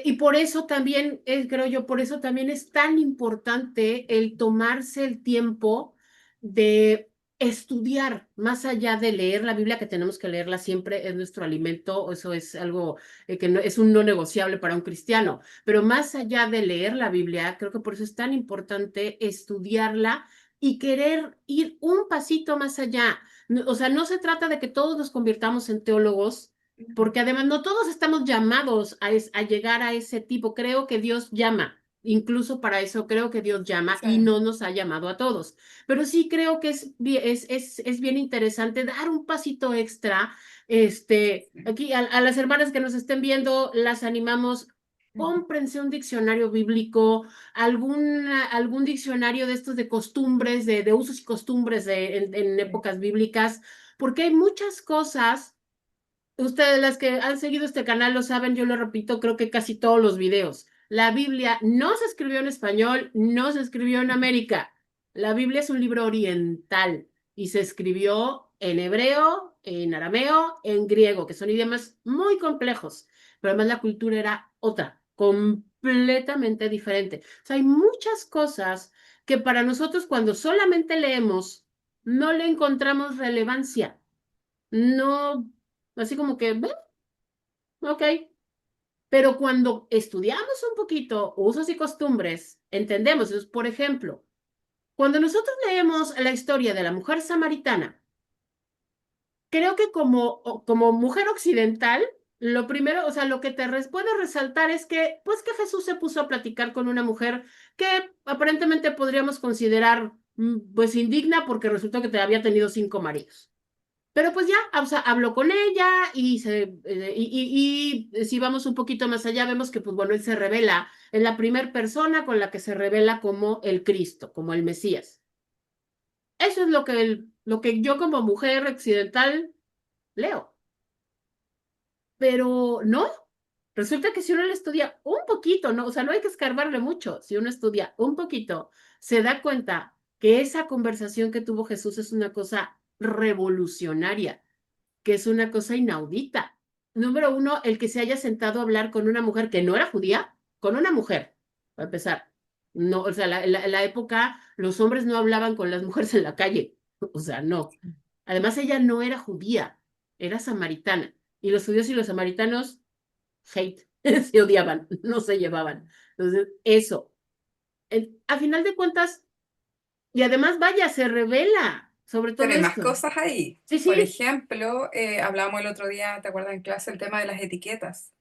y por eso también, creo yo, por eso también es tan importante el tomarse el tiempo de estudiar, más allá de leer la Biblia, que tenemos que leerla siempre, es nuestro alimento, eso es algo que no, es un no negociable para un cristiano, pero más allá de leer la Biblia, creo que por eso es tan importante estudiarla y querer ir un pasito más allá. O sea, no se trata de que todos nos convirtamos en teólogos, porque además no todos estamos llamados a llegar a ese tipo. Creo que Dios llama, incluso para eso creo que Dios llama Sí. y no nos ha llamado a todos. Pero sí creo que es bien interesante dar un pasito extra. Sí. Aquí a las hermanas que nos estén viendo, las animamos. Cómprense un diccionario bíblico, algún diccionario de estos de costumbres, de usos y costumbres en Sí. épocas bíblicas, porque hay muchas cosas. Ustedes, las que han seguido este canal, lo saben, yo lo repito, creo que casi todos los videos. La Biblia no se escribió en español, no se escribió en América. La Biblia es un libro oriental y se escribió en hebreo, en arameo, en griego, que son idiomas muy complejos, pero además la cultura era otra, completamente diferente. O sea, hay muchas cosas que para nosotros cuando solamente leemos no le encontramos relevancia. No, así como que, "Ve, ok". Pero cuando estudiamos un poquito usos y costumbres, entendemos. Entonces, por ejemplo, cuando nosotros leemos la historia de la mujer samaritana, creo que como mujer occidental, lo primero, o sea, lo que puedo resaltar es que, pues que Jesús se puso a platicar con una mujer que aparentemente podríamos considerar, pues indigna porque resultó que te había tenido 5 maridos. Pero pues ya, o sea, habló con ella y si vamos un poquito más allá, vemos que, pues bueno, él se revela, es la primera persona con la que se revela como el Cristo, como el Mesías. Eso es lo que yo como mujer occidental leo. Pero no, resulta que si uno le estudia un poquito, ¿no? O sea, no hay que escarbarle mucho. Si uno estudia un poquito, se da cuenta que esa conversación que tuvo Jesús es una cosa revolucionaria, que es una cosa inaudita. Número uno, el que se haya sentado a hablar con una mujer que no era judía, con una mujer, para empezar. No, o sea, la época, los hombres no hablaban con las mujeres en la calle. O sea, no. Además, ella no era judía, era samaritana. Y los judíos y los samaritanos, hate, se odiaban, no se llevaban. Entonces, eso. A final de cuentas, y además, vaya, se revela sobre Pero todo hay más esto. cosas ahí. Sí, Por sí. ejemplo, hablábamos el otro día, ¿te acuerdas en clase, el tema de las etiquetas?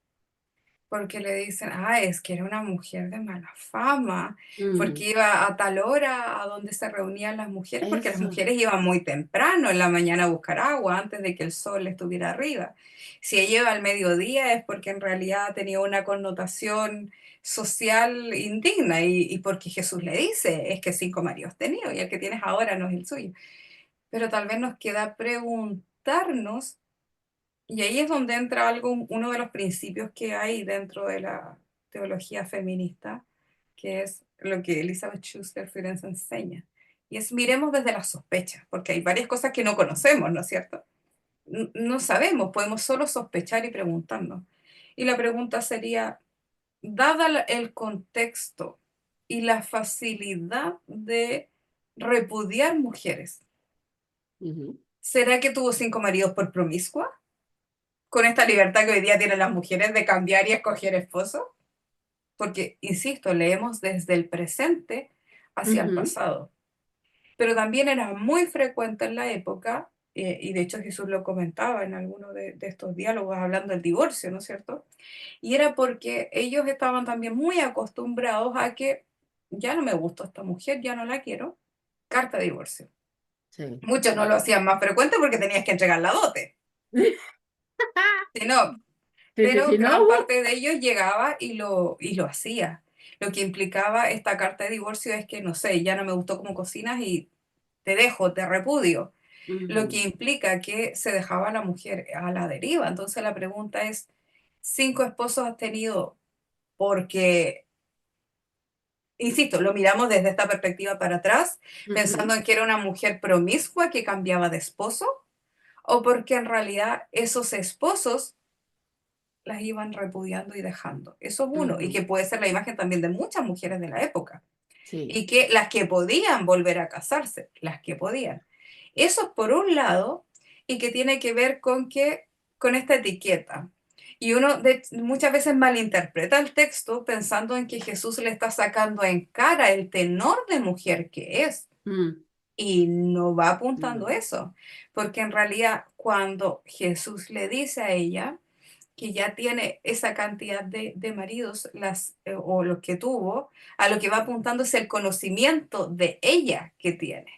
Porque le dicen, ah, es que era una mujer de mala fama, Mm, porque iba a tal hora a donde se reunían las mujeres, porque las eso. mujeres iban muy temprano en la mañana a buscar agua antes de que el sol estuviera arriba. Si ella iba al mediodía es porque en realidad tenía una connotación social indigna y porque Jesús le dice, es que 5 maridos tenía y el que tienes ahora no es el suyo. Pero tal vez nos queda preguntarnos, y ahí es donde entra algo, uno de los principios que hay dentro de la teología feminista, que es lo que Elizabeth Schuster-Firenze enseña. Y es miremos desde la sospecha, porque hay varias cosas que no conocemos, ¿no es cierto? No sabemos, podemos solo sospechar y preguntarnos. Y la pregunta sería, dada el contexto y la facilidad de repudiar mujeres, Ujú, ¿será que tuvo 5 maridos por promiscua? Con esta libertad que hoy día tienen las mujeres de cambiar y escoger esposo. Porque, insisto, leemos desde el presente hacia el ujú, pasado. Pero también era muy frecuente en la época, y de hecho Jesús lo comentaba en alguno de estos diálogos hablando del divorcio, ¿no es cierto? Y era porque ellos estaban también muy acostumbrados a que ya no me gustó esta mujer, ya no la quiero, carta de divorcio. sí. Muchos no lo hacían más frecuente porque tenías que entregar la dote. Si no, Sí, sí, pero sí, no, gran parte de ellos llegaba y lo hacía. Lo que implicaba esta carta de divorcio es que, no sé, ya no me gustó cómo cocinas y te dejo, te repudio. Lo ujú, que implica que se dejaba a la mujer a la deriva. Entonces la pregunta es, ¿5 esposos has tenido porque, insisto, lo miramos desde esta perspectiva para atrás, ujú, pensando en que era una mujer promiscua que cambiaba de esposo? ¿O porque en realidad esos esposos las iban repudiando y dejando? Eso es uno, y ujú, que puede ser la imagen también de muchas mujeres de la época. sí, Y que las que podían volver a casarse, las que podían. Eso es por un lado, y que tiene que ver con que con esta etiqueta. Y uno muchas veces malinterpreta el texto pensando en que Jesús le está sacando en cara el tenor de mujer que es. mm, Y no va apuntando no, eso, porque en realidad cuando Jesús le dice a ella, que ya tiene esa cantidad de maridos, o los que tuvo, a lo que va apuntando es el conocimiento de ella que tiene.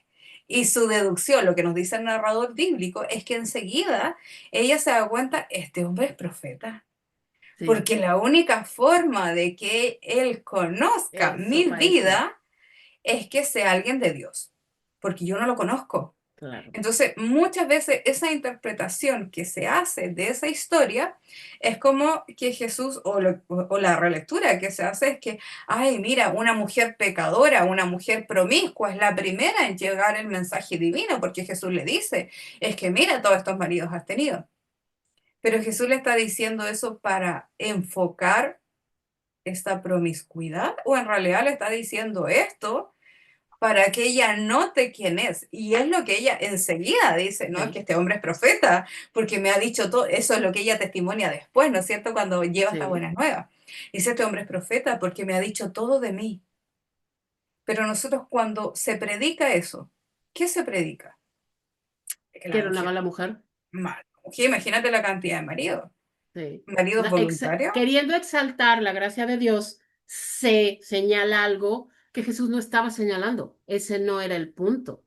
Y su deducción, lo que nos dice el narrador bíblico, es que enseguida ella se da cuenta, este hombre es profeta, sí, porque la única forma de que él conozca eso mi parece, vida es que sea alguien de Dios, porque yo no lo conozco. claro. Entonces, muchas veces esa interpretación que se hace de esa historia es como que Jesús, o la relectura que se hace es que, ay, mira, una mujer pecadora, una mujer promiscua es la primera en llegar el mensaje divino, porque Jesús le dice, es que mira, todos estos maridos has tenido. Pero Jesús le está diciendo eso para enfocar esta promiscuidad, o en realidad le está diciendo esto para que ella note quién es. Y es lo que ella enseguida dice, ¿no? Es que Sí, este hombre es profeta, porque me ha dicho todo, eso es lo que ella testimonia después, ¿no es cierto? Cuando lleva esta sí, buena nueva. Dice, este hombre es profeta porque me ha dicho todo de mí. Pero nosotros cuando se predica eso, ¿qué se predica? Que que la era una mujer mala mujer, es mala. Mujer, imagínate la cantidad de maridos. sí. ¿Maridos voluntarios? Queriendo exaltar la gracia de Dios, se señala algo que Jesús no estaba señalando. Ese no era el punto.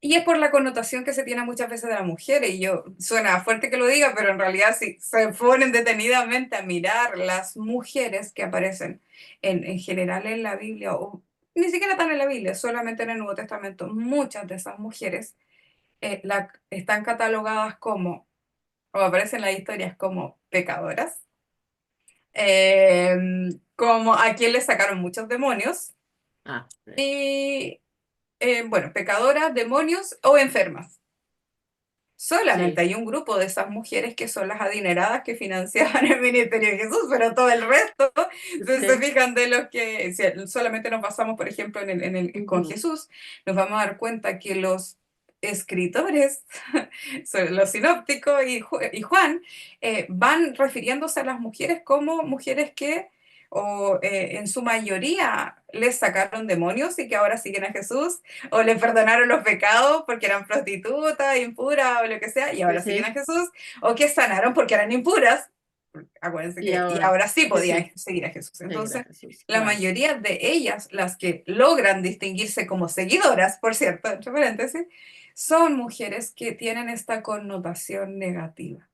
Y es por la connotación que se tiene muchas veces de las mujeres, y yo, suena fuerte que lo diga, pero en realidad si se ponen detenidamente a mirar las mujeres que aparecen en general en la Biblia, o ni siquiera tan en la Biblia, solamente en el Nuevo Testamento, muchas de esas mujeres están catalogadas como, o aparecen en las historias como pecadoras, como a quien le sacaron muchos demonios, Ah, y bueno, pecadoras, demonios o enfermas. Solamente sí, hay un grupo de esas mujeres que son las adineradas que financiaban el ministerio de Jesús, pero todo el resto, si se sí. fijan de los que, si solamente nos basamos, por ejemplo, con Ujú. Jesús, nos vamos a dar cuenta que los escritores, los sinópticos y Juan, van refiriéndose a las mujeres como mujeres que, en su mayoría, les sacaron demonios y que ahora siguen a Jesús, o le perdonaron los pecados porque eran prostitutas, impuras o lo que sea, y Sí, ahora siguen a sí. Jesús, o que sanaron porque eran impuras, acuérdense Y que, y ahora, ahora sí sí, podían sí, seguir a Jesús. seguir a Entonces, Jesús, la claro. mayoría de ellas, las que logran distinguirse como seguidoras, por cierto, entre paréntesis, son mujeres que tienen esta connotación negativa.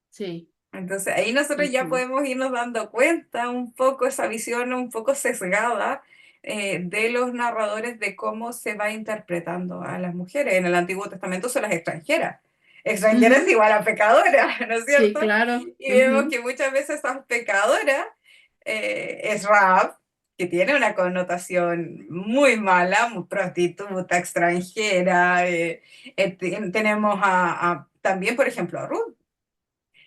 Sí. Entonces ahí nosotros ya Ujú. podemos irnos dando cuenta un poco esa visión un poco sesgada de los narradores de cómo se va interpretando a las mujeres. En el Antiguo Testamento son las extranjeras. Extranjeras Ujú. igual a pecadora, ¿no es Sí, cierto? claro. Y vemos Ujú. que muchas veces esas pecadoras es Rahab, que tiene una connotación muy mala, muy prostituta, extranjera. Tenemos también, por ejemplo, a Ruth.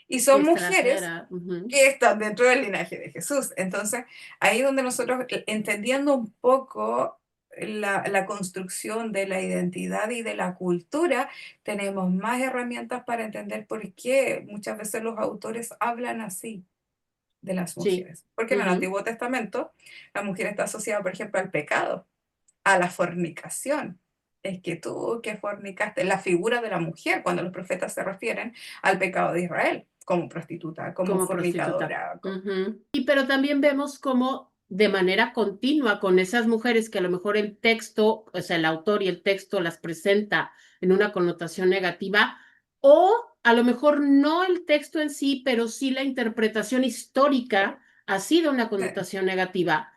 Y Sí, son mujeres extranjera. Ujú. que están dentro del linaje de Jesús. Entonces, ahí es donde nosotros, entendiendo un poco la construcción de la identidad y de la cultura, tenemos más herramientas para entender por qué muchas veces los autores hablan así de las Sí. mujeres. Porque en el Ujú. Antiguo Testamento la mujer está asociada, por ejemplo, al pecado, a la fornicación. Es que tú que fornicaste, la figura de la mujer, cuando los profetas se refieren al pecado de Israel, como prostituta, como Como prostituta. fornicadora. Ujú. Y pero también vemos cómo de manera continua con esas mujeres que a lo mejor el texto, o sea, el autor y el texto las presenta en una connotación negativa, o a lo mejor no el texto en sí, pero sí la interpretación histórica ha sido una Sí, connotación negativa.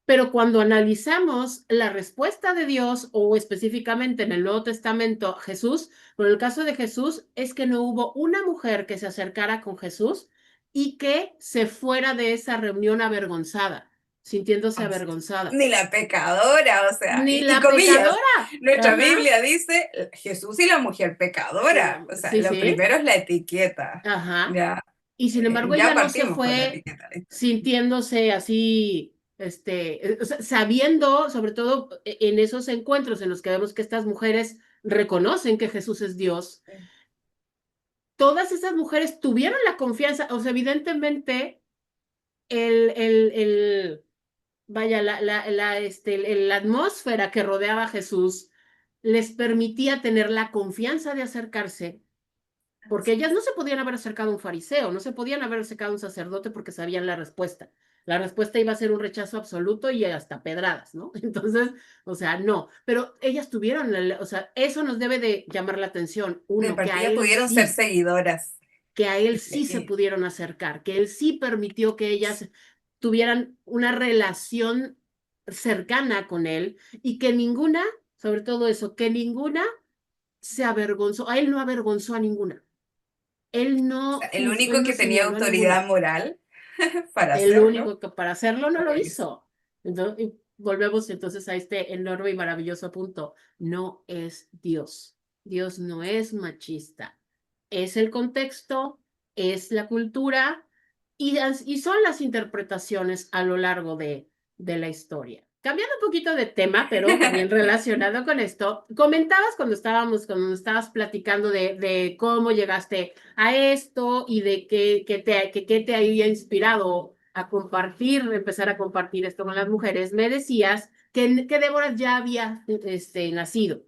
Pero cuando analizamos la respuesta de Dios, o específicamente en el Nuevo Testamento, Jesús, con el caso de Jesús, es que no hubo una mujer que se acercara con Jesús y que se fuera de esa reunión avergonzada, sintiéndose así. avergonzada. Ni la pecadora, o sea, Ni y la comillas, pecadora. nuestra Ajá. Biblia dice Jesús y la mujer pecadora, o sea, Sí, lo sí. primero es la etiqueta, Ajá. ya, Y sin embargo, ya ella no se partimos con la fue etiqueta, ¿listo? sintiéndose así, o sea, sabiendo, sobre todo en esos encuentros en los que vemos que estas mujeres reconocen que Jesús es Dios, Sí, todas esas mujeres tuvieron la confianza, o sea, evidentemente, el vaya, la atmósfera que rodeaba a Jesús les permitía tener la confianza de acercarse, porque así ellas es. no se podían haber acercado a un fariseo, no se podían haber acercado a un sacerdote porque sabían la respuesta. La respuesta iba a ser un rechazo absoluto y hasta pedradas, ¿no? Entonces, o sea, no, pero ellas tuvieron, o sea, eso nos debe de llamar la atención. De Uno, partida pudieron ser seguidoras. que a él Y- sí se y- pudieron acercar, que él sí permitió que ellas tuvieran una relación cercana con él y que ninguna, sobre todo eso, que ninguna se avergonzó, a él no avergonzó a ninguna. el Él único no que tenía señaló a autoridad ninguna. moral para El hacerlo, único que para hacerlo no lo lo hizo. hizo. Entonces, y volvemos entonces a este enorme y maravilloso punto. No es Dios. Dios no es machista. Es el contexto, es la cultura y son las interpretaciones a lo largo de la historia. Cambiando un poquito de tema, pero también relacionado con esto, comentabas cuando estabas platicando de cómo llegaste a esto y de qué te había inspirado a compartir, empezar a compartir esto con las mujeres, me decías que Débora ya había nacido.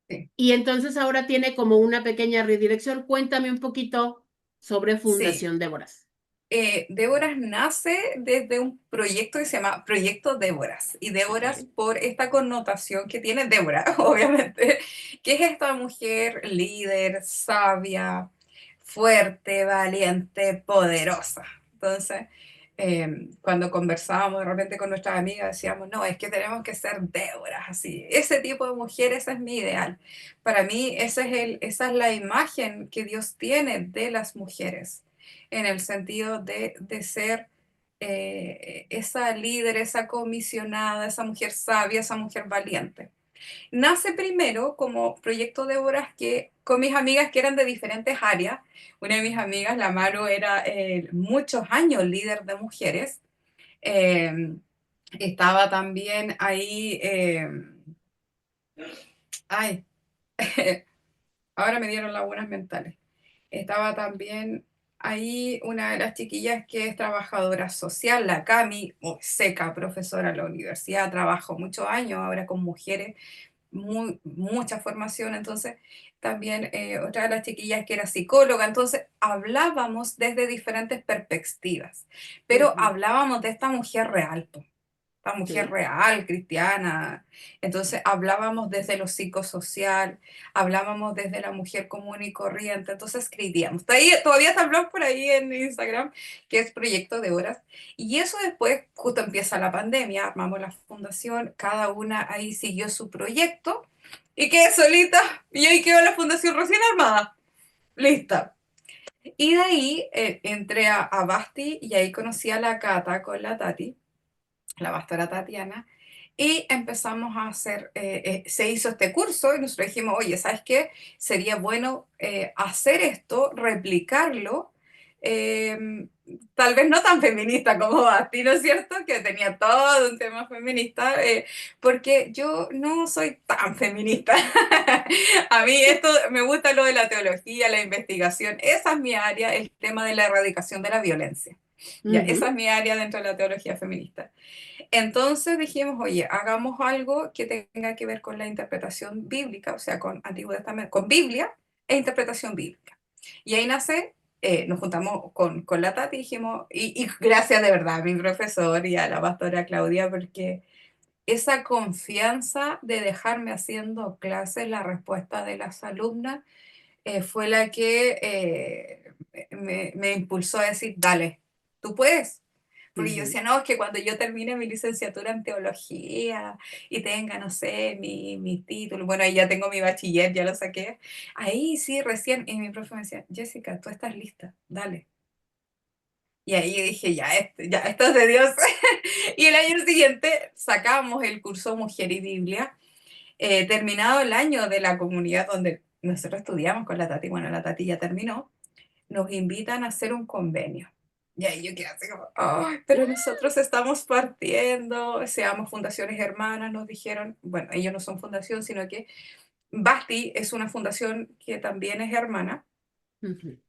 Sí, Y entonces ahora tiene como una pequeña redirección. Cuéntame un poquito sobre sí. Fundación Déboras. Déboras nace desde un proyecto que se llama Proyecto Déboras, y Déboras Ok. por esta connotación que tiene Débora, obviamente, que es esta mujer líder, sabia, fuerte, valiente, poderosa. Entonces, cuando conversábamos de repente con nuestras amigas, decíamos, no, es que tenemos que ser Déboras, así. Ese tipo de mujer, ese es mi ideal. Para mí, esa es la imagen que Dios tiene de las mujeres, en el sentido de ser esa líder, esa comisionada, esa mujer sabia, esa mujer valiente. Nace primero como proyecto de horas que con mis amigas que eran de diferentes áreas. Una de mis amigas, la Maru, era muchos años líder de mujeres. Eh, Estaba también ahí, ay, ahora me dieron lagunas mentales. Estaba también ahí una de las chiquillas que es trabajadora social, la Cami, muy seca, profesora en la universidad, trabajó muchos años ahora con mujeres, mucha formación. Entonces también otra de las chiquillas que era psicóloga. Entonces hablábamos desde diferentes perspectivas, pero Ujú. hablábamos de esta mujer real, po, esta mujer Sí. real, cristiana. Entonces hablábamos desde lo psicosocial, hablábamos desde la mujer común y corriente. Entonces escribíamos. Todavía está el blog por ahí en Instagram, que es Proyecto de Horas. Y eso después, justo empieza la pandemia, armamos la fundación, cada una ahí siguió su proyecto y quedé solita, y ahí quedó la fundación recién armada. Lista. Y de ahí entré a Basti, y ahí conocí a la Cata con la Tati, la pastora Tatiana, y empezamos a hacer, se hizo este curso y nosotros dijimos, oye, ¿sabes qué? Sería bueno hacer esto, replicarlo, eh, tal vez no tan feminista como Basti, ¿no es cierto? Que tenía todo un tema feminista, porque yo no soy tan feminista. A mí esto me gusta, lo de la teología, la investigación, esa es mi área, el tema de la erradicación de la violencia. Ya, esa Ujú. es mi área dentro de la teología feminista. Entonces dijimos, oye, hagamos algo que tenga que ver con la interpretación bíblica, o sea, con Antiguo Testamento, con Biblia e interpretación bíblica. Y ahí nace, nos juntamos con la Tati y dijimos, y gracias de verdad a mi profesor y a la pastora Claudia, porque esa confianza de dejarme haciendo clases, la respuesta de las alumnas, fue la que me impulsó a decir, dale, tú puedes. Porque yo Ujú. decía, no, es que cuando yo termine mi licenciatura en teología y tenga, no sé, mi título, bueno, ahí ya tengo mi bachiller, ya lo saqué, ahí sí, recién, y mi profe me decía, Jessica, tú estás lista, dale. Y ahí dije, ya, esto es de Dios. Y el año siguiente sacamos el curso Mujer y Biblia, terminado el año de la comunidad donde nosotros estudiamos con la Tati, bueno, la Tati ya terminó, nos invitan a hacer un convenio. Y ahí yo quedé así como, "Ay, pero nosotros estamos partiendo, seamos fundaciones hermanas", nos dijeron. Bueno, ellos no son fundación, sino que Basti es una fundación que también es hermana, Ujú.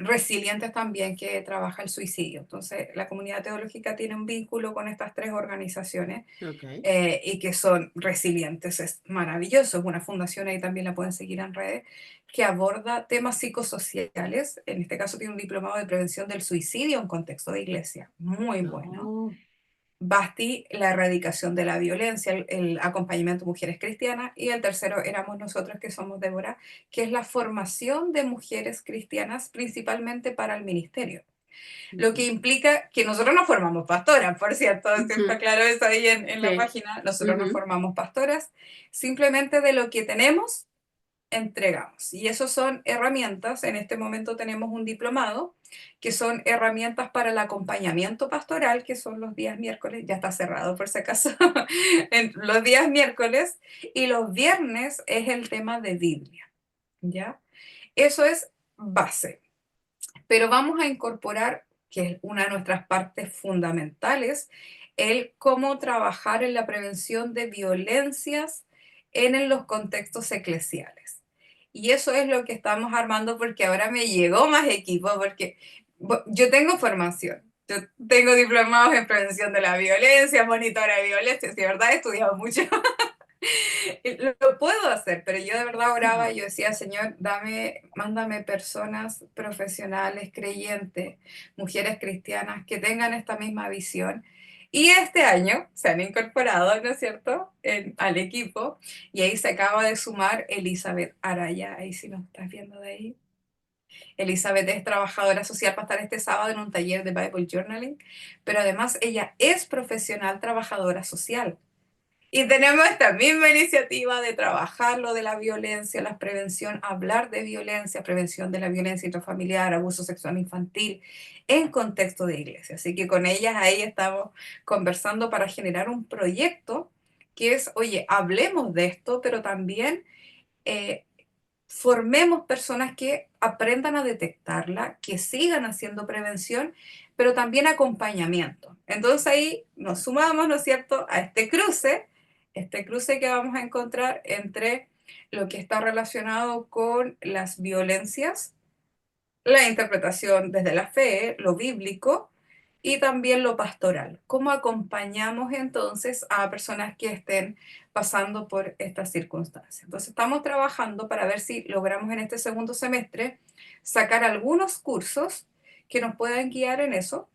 Resilientes también, que trabaja el suicidio. Entonces, la comunidad teológica tiene un vínculo con estas tres organizaciones, Ok. y que son resilientes. Es maravilloso, es una fundación, ahí también la pueden seguir en redes, que aborda temas psicosociales. En este caso tiene un diplomado de prevención del suicidio en contexto de iglesia, muy bueno. No. Basti, la erradicación de la violencia, el acompañamiento a mujeres cristianas, y el tercero éramos nosotros, que somos Débora, que es la formación de mujeres cristianas principalmente para el ministerio, lo que Ujú. implica que nosotros no formamos pastoras, por cierto, siempre Ujú. aclaro eso ahí en la Sí. página. Nosotros no Ujú. formamos pastoras, simplemente de lo que tenemos, entregamos. Y eso son herramientas. En este momento tenemos un diplomado, que son herramientas para el acompañamiento pastoral, que son los días miércoles, ya está cerrado por si acaso, en los días miércoles, y los viernes es el tema de Biblia, ¿ya? Eso es base, pero vamos a incorporar, que es una de nuestras partes fundamentales, el cómo trabajar en la prevención de violencias los contextos eclesiales. Y eso es lo que estamos armando, porque ahora me llegó más equipo, porque yo tengo formación. Yo tengo diplomados en prevención de la violencia, monitora de violencia, sí, ¿verdad? He estudiado mucho. Lo puedo hacer, pero yo de verdad oraba Ujú, y yo decía, Señor, mándame personas profesionales, creyentes, mujeres cristianas que tengan esta misma visión. Y este año se han incorporado, ¿no es cierto?, al equipo. Y ahí se acaba de sumar Elizabeth Araya. Ahí si nos estás viendo de ahí. Elizabeth es trabajadora social para estar este sábado en un taller de Bible Journaling, pero además ella es profesional trabajadora social. Y tenemos esta misma iniciativa de trabajar lo de la violencia, la prevención, hablar de violencia, prevención de la violencia intrafamiliar, abuso sexual infantil, en contexto de iglesia. Así que con ellas ahí estamos conversando para generar un proyecto que es, oye, hablemos de esto, pero también eh, formemos personas que aprendan a detectarla, que sigan haciendo prevención, pero también acompañamiento. Entonces ahí nos sumamos, ¿no es cierto?, a este cruce que vamos a encontrar entre lo que está relacionado con las violencias, la interpretación desde la fe, lo bíblico, y también lo pastoral. ¿Cómo acompañamos entonces a personas que estén pasando por estas circunstancias? Entonces estamos trabajando para ver si logramos en este segundo semestre sacar algunos cursos que nos puedan guiar en eso,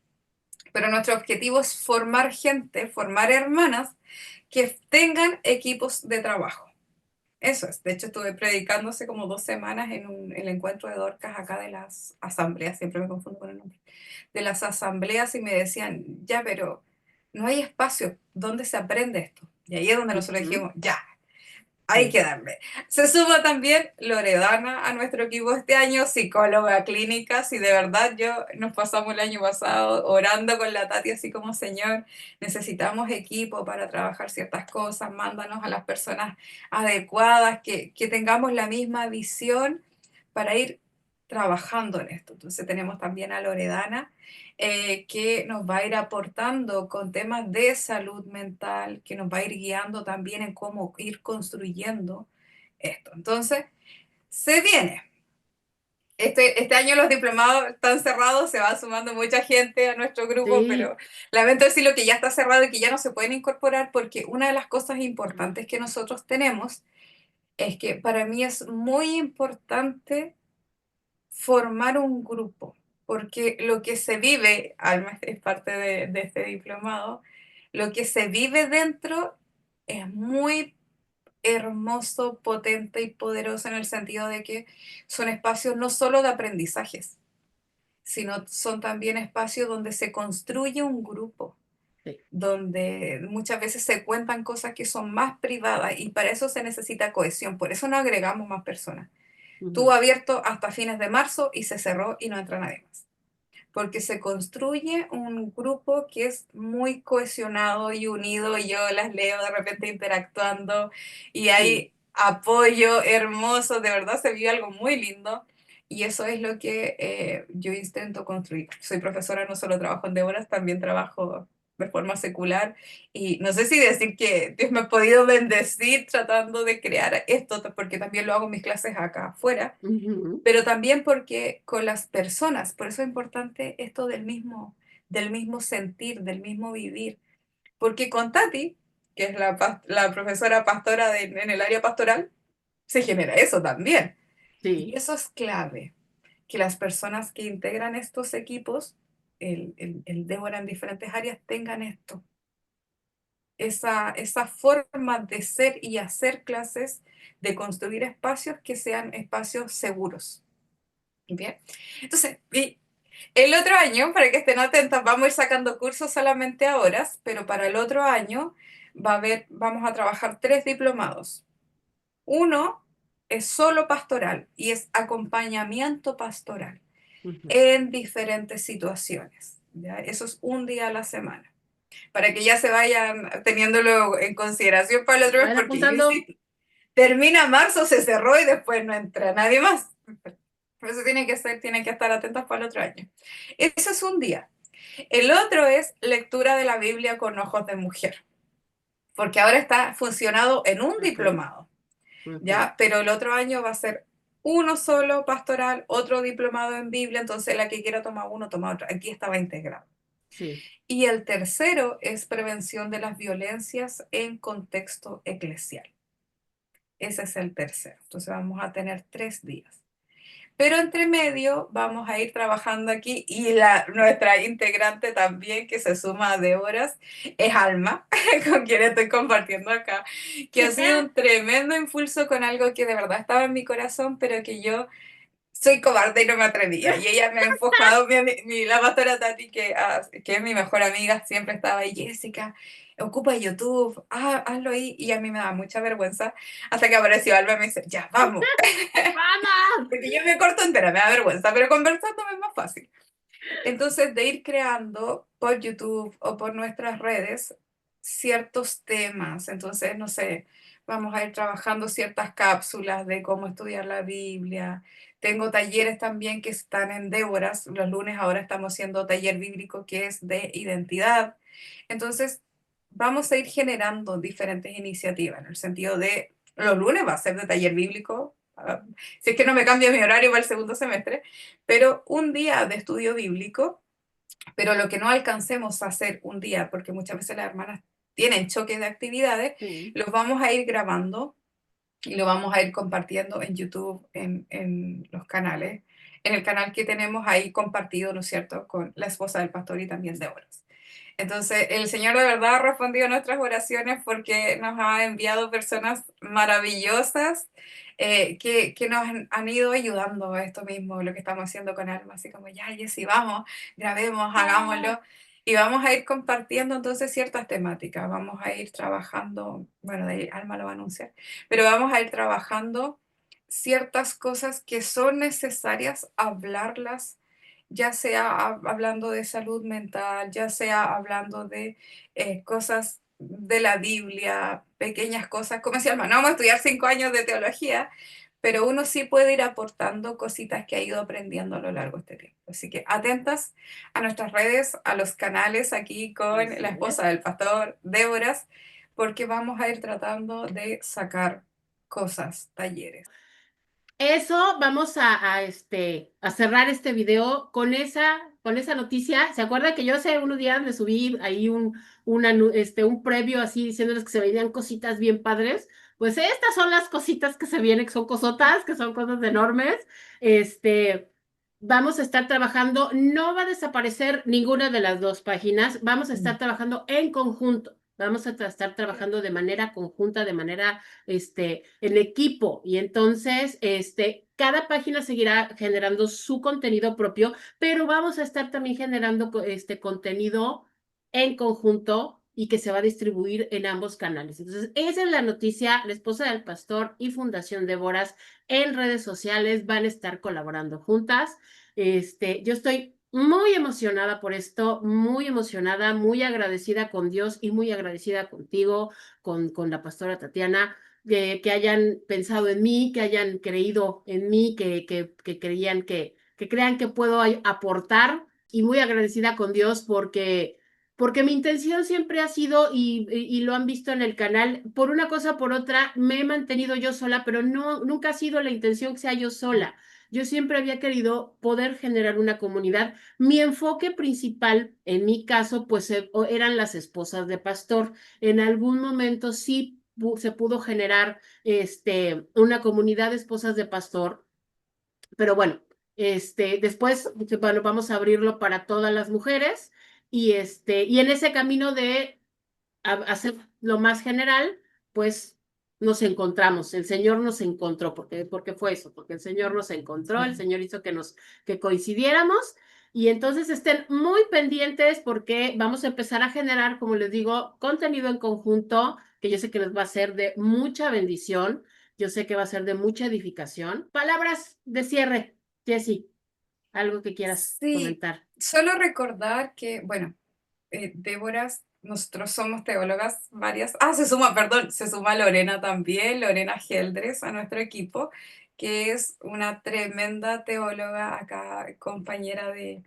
pero nuestro objetivo es formar gente, formar hermanas que tengan equipos de trabajo. Eso es. De hecho, estuve predicando hace como 2 semanas en el encuentro de Dorcas acá de las asambleas, siempre me confundo con el nombre, de las asambleas y me decían, ya, pero no hay espacio donde se aprende esto. Y ahí es donde nosotros ujú, dijimos, ya, hay sí. que darle. Se suma también Loredana a nuestro equipo este año, psicóloga clínica. Si de verdad nos pasamos el año pasado orando con la Tati, así como Señor, necesitamos equipo para trabajar ciertas cosas, mándanos a las personas adecuadas, que tengamos la misma visión para ir trabajando en esto. Entonces tenemos también a Loredana, que nos va a ir aportando con temas de salud mental, que nos va a ir guiando también en cómo ir construyendo esto. Entonces, se viene. Este año los diplomados están cerrados, se va sumando mucha gente a nuestro grupo, Sí. pero lamento decirlo que ya está cerrado y que ya no se pueden incorporar porque una de las cosas importantes que nosotros tenemos es que para mí es muy importante formar un grupo, porque lo que se vive, Alma es parte de este diplomado, lo que se vive dentro es muy hermoso, potente y poderoso en el sentido de que son espacios no solo de aprendizajes, sino son también espacios donde se construye un grupo, Sí. donde muchas veces se cuentan cosas que son más privadas y para eso se necesita cohesión, por eso no agregamos más personas. Estuvo Ujú, abierto hasta fines de marzo y se cerró y no entra nadie más. Porque se construye un grupo que es muy cohesionado y unido, y yo las leo de repente interactuando y sí. hay apoyo hermoso, de verdad se vive algo muy lindo y eso es lo que yo intento construir. Soy profesora, no solo trabajo en Déboras, también trabajo de forma secular y no sé si decir que Dios me ha podido bendecir tratando de crear esto, porque también lo hago en mis clases acá afuera, Ujú, pero también porque con las personas, por eso es importante esto del mismo sentir, del mismo vivir, porque con Tati, que es la profesora pastora en el área pastoral, se genera eso también. Y sí. eso es clave, que las personas que integran estos equipos, el Débora en diferentes áreas, tengan esto, esa forma de ser y hacer clases, de construir espacios que sean espacios seguros. Bien, entonces, el otro año, para que estén atentas, vamos a ir sacando cursos solamente a horas, pero para el otro año vamos a trabajar 3 diplomados. Uno es solo pastoral y es acompañamiento pastoral Ujú. en diferentes situaciones. ¿Ya? Eso es un día a la semana, para que ya se vayan teniéndolo en consideración para el otro mes, Vayan porque yo apuntando. insisto, termina marzo, se cerró y después no entra nadie más. Por eso tienen que estar atentos para el otro año. Eso es un día. El otro es lectura de la Biblia con ojos de mujer, porque ahora está funcionado en un Ok, diplomado, ok. ¿ya? Pero el otro año va a ser uno solo pastoral, otro diplomado en Biblia, entonces la que quiera tomar uno, toma otro. Aquí estaba integrado. Sí. Y el tercero es prevención de las violencias en contexto eclesial. ese es el tercero. Entonces vamos a tener 3 días. Pero entre medio vamos a ir trabajando aquí y nuestra integrante también que se suma de horas es Alma, con quien estoy compartiendo acá, que ha sido un tremendo impulso con algo que de verdad estaba en mi corazón, pero que yo soy cobarde y no me atrevía. Y ella me ha enfocado, la pastora Tati, que es mi mejor amiga, siempre estaba ahí, Jessica, ocupa YouTube, hazlo ahí. Y a mí me da mucha vergüenza, hasta que apareció Alba y me dice, ya, vamos. ¡Vamos! Porque yo me corto entera, me da vergüenza, pero conversando es más fácil. Entonces, de ir creando por YouTube o por nuestras redes ciertos temas. Entonces, no sé, vamos a ir trabajando ciertas cápsulas de cómo estudiar la Biblia. Tengo talleres también que están en Déboras. Los lunes ahora estamos haciendo taller bíblico que es de identidad. Entonces, vamos a ir generando diferentes iniciativas en el sentido de los lunes va a ser de taller bíblico. Si es que no me cambia mi horario para el segundo semestre, pero un día de estudio bíblico, pero lo que no alcancemos a hacer un día, porque muchas veces las hermanas tienen choques de actividades, Sí. los vamos a ir grabando y lo vamos a ir compartiendo en YouTube, en los canales, en el canal que tenemos ahí compartido, ¿no es cierto?, con la esposa del pastor y también de Horas. Entonces, el Señor de verdad ha respondido a nuestras oraciones porque nos ha enviado personas maravillosas que nos han ido ayudando a esto mismo, lo que estamos haciendo con Alma, así como, ya, Jessy, vamos, grabemos, hagámoslo. Y vamos a ir compartiendo entonces ciertas temáticas, vamos a ir trabajando, bueno, de ahí Alma lo va a anunciar, pero vamos a ir trabajando ciertas cosas que son necesarias hablarlas, ya sea hablando de salud mental, ya sea hablando de cosas de la Biblia, pequeñas cosas, como decía Alma, no vamos a estudiar 5 años de teología, pero uno sí puede ir aportando cositas que ha ido aprendiendo a lo largo de este tiempo. Así que atentas a nuestras redes, a los canales aquí con Así la es. esposa del pastor, Déboras, porque vamos a ir tratando de sacar cosas, talleres. Eso vamos a cerrar este video con esa noticia. ¿Se acuerda que yo hace unos días le subí ahí un previo así diciéndoles que se venían cositas bien padres? Pues estas son las cositas que se vienen, que son cosotas, que son cosas enormes. Vamos a estar trabajando, no va a desaparecer ninguna de las dos páginas, vamos a estar trabajando en conjunto. Vamos a estar trabajando de manera conjunta, de manera en equipo. Y entonces, cada página seguirá generando su contenido propio, pero vamos a estar también generando este contenido en conjunto y que se va a distribuir en ambos canales. Entonces, esa es la noticia. La esposa del pastor y Fundación Déboras en redes sociales van a estar colaborando juntas. Yo estoy muy emocionada por esto, muy emocionada, muy agradecida con Dios y muy agradecida contigo, con la pastora Tatiana, que hayan pensado en mí, que hayan creído en mí, que crean que puedo aportar, y muy agradecida con Dios porque mi intención siempre ha sido, y lo han visto en el canal, por una cosa o por otra, me he mantenido yo sola, pero no, nunca ha sido la intención que sea yo sola. Yo siempre había querido poder generar una comunidad. Mi enfoque principal, en mi caso, pues eran las esposas de pastor. En algún momento sí se pudo generar una comunidad de esposas de pastor, pero bueno, después, bueno, vamos a abrirlo para todas las mujeres y en ese camino de hacer lo más general, pues nos encontramos, el Señor nos encontró, porque fue eso, porque el Señor nos encontró, el Sí. Señor hizo que coincidiéramos, y entonces estén muy pendientes porque vamos a empezar a generar, como les digo, contenido en conjunto, que yo sé que les va a ser de mucha bendición, yo sé que va a ser de mucha edificación. Palabras de cierre, Jessy, algo que quieras Sí, comentar. solo recordar que, bueno, Déboras, nosotros somos teólogas varias. Se suma, perdón, se suma Lorena también, Lorena Geldres a nuestro equipo, que es una tremenda teóloga acá, compañera de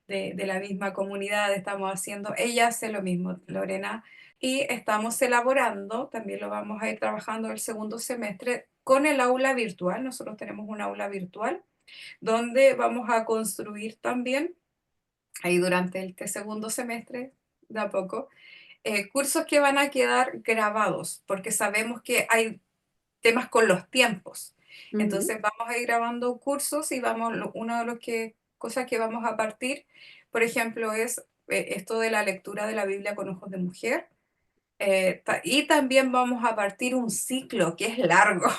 la misma comunidad, estamos haciendo, ella hace lo mismo, Lorena, y estamos elaborando, también lo vamos a ir trabajando el segundo semestre con el aula virtual, nosotros tenemos un aula virtual donde vamos a construir también, ahí durante este segundo semestre, de a poco, cursos que van a quedar grabados, porque sabemos que hay temas con los tiempos. Ujú. Entonces vamos a ir grabando cursos y una de las cosas que vamos a partir, por ejemplo, es esto de la lectura de la Biblia con ojos de mujer. Y también vamos a partir un ciclo que es largo.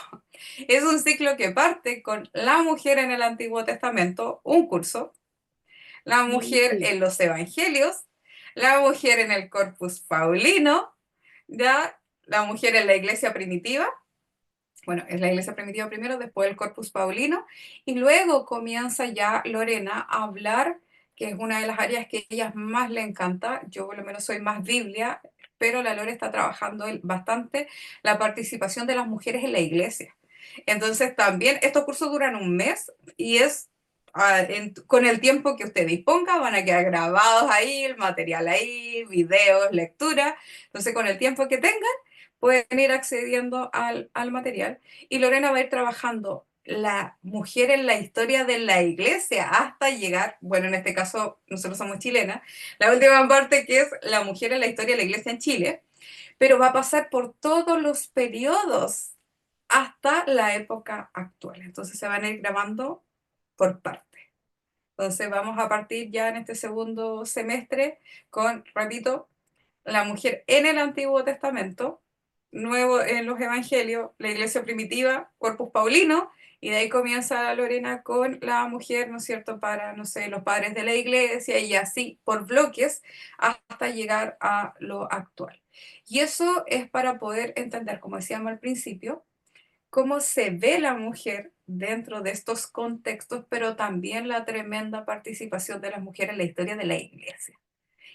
Es un ciclo que parte con la mujer en el Antiguo Testamento, un curso, la mujer Sí. en los Evangelios, la mujer en el Corpus Paulino, ya la mujer en la iglesia primitiva. Bueno, es la iglesia primitiva primero, después el Corpus Paulino, y luego comienza ya Lorena a hablar, que es una de las áreas que a ella más le encanta. Yo por lo menos soy más Biblia, pero la Lore está trabajando bastante la participación de las mujeres en la iglesia. Entonces también estos cursos duran un mes y es con el tiempo que usted disponga, van a quedar grabados ahí, el material ahí, videos, lectura. Entonces con el tiempo que tengan, pueden ir accediendo al material. Y Lorena va a ir trabajando la mujer en la historia de la iglesia hasta llegar, bueno, en este caso nosotros somos chilenas, la última parte que es la mujer en la historia de la iglesia en Chile, pero va a pasar por todos los periodos hasta la época actual. Entonces se van a ir grabando por parte. Entonces vamos a partir ya en este segundo semestre con, repito, la mujer en el Antiguo Testamento, nuevo en los Evangelios, la iglesia primitiva, Corpus Paulino, y de ahí comienza Lorena con la mujer, ¿no es cierto?, para, no sé, los padres de la iglesia y así por bloques hasta llegar a lo actual. Y eso es para poder entender, como decíamos al principio, cómo se ve la mujer dentro de estos contextos, pero también la tremenda participación de las mujeres en la historia de la iglesia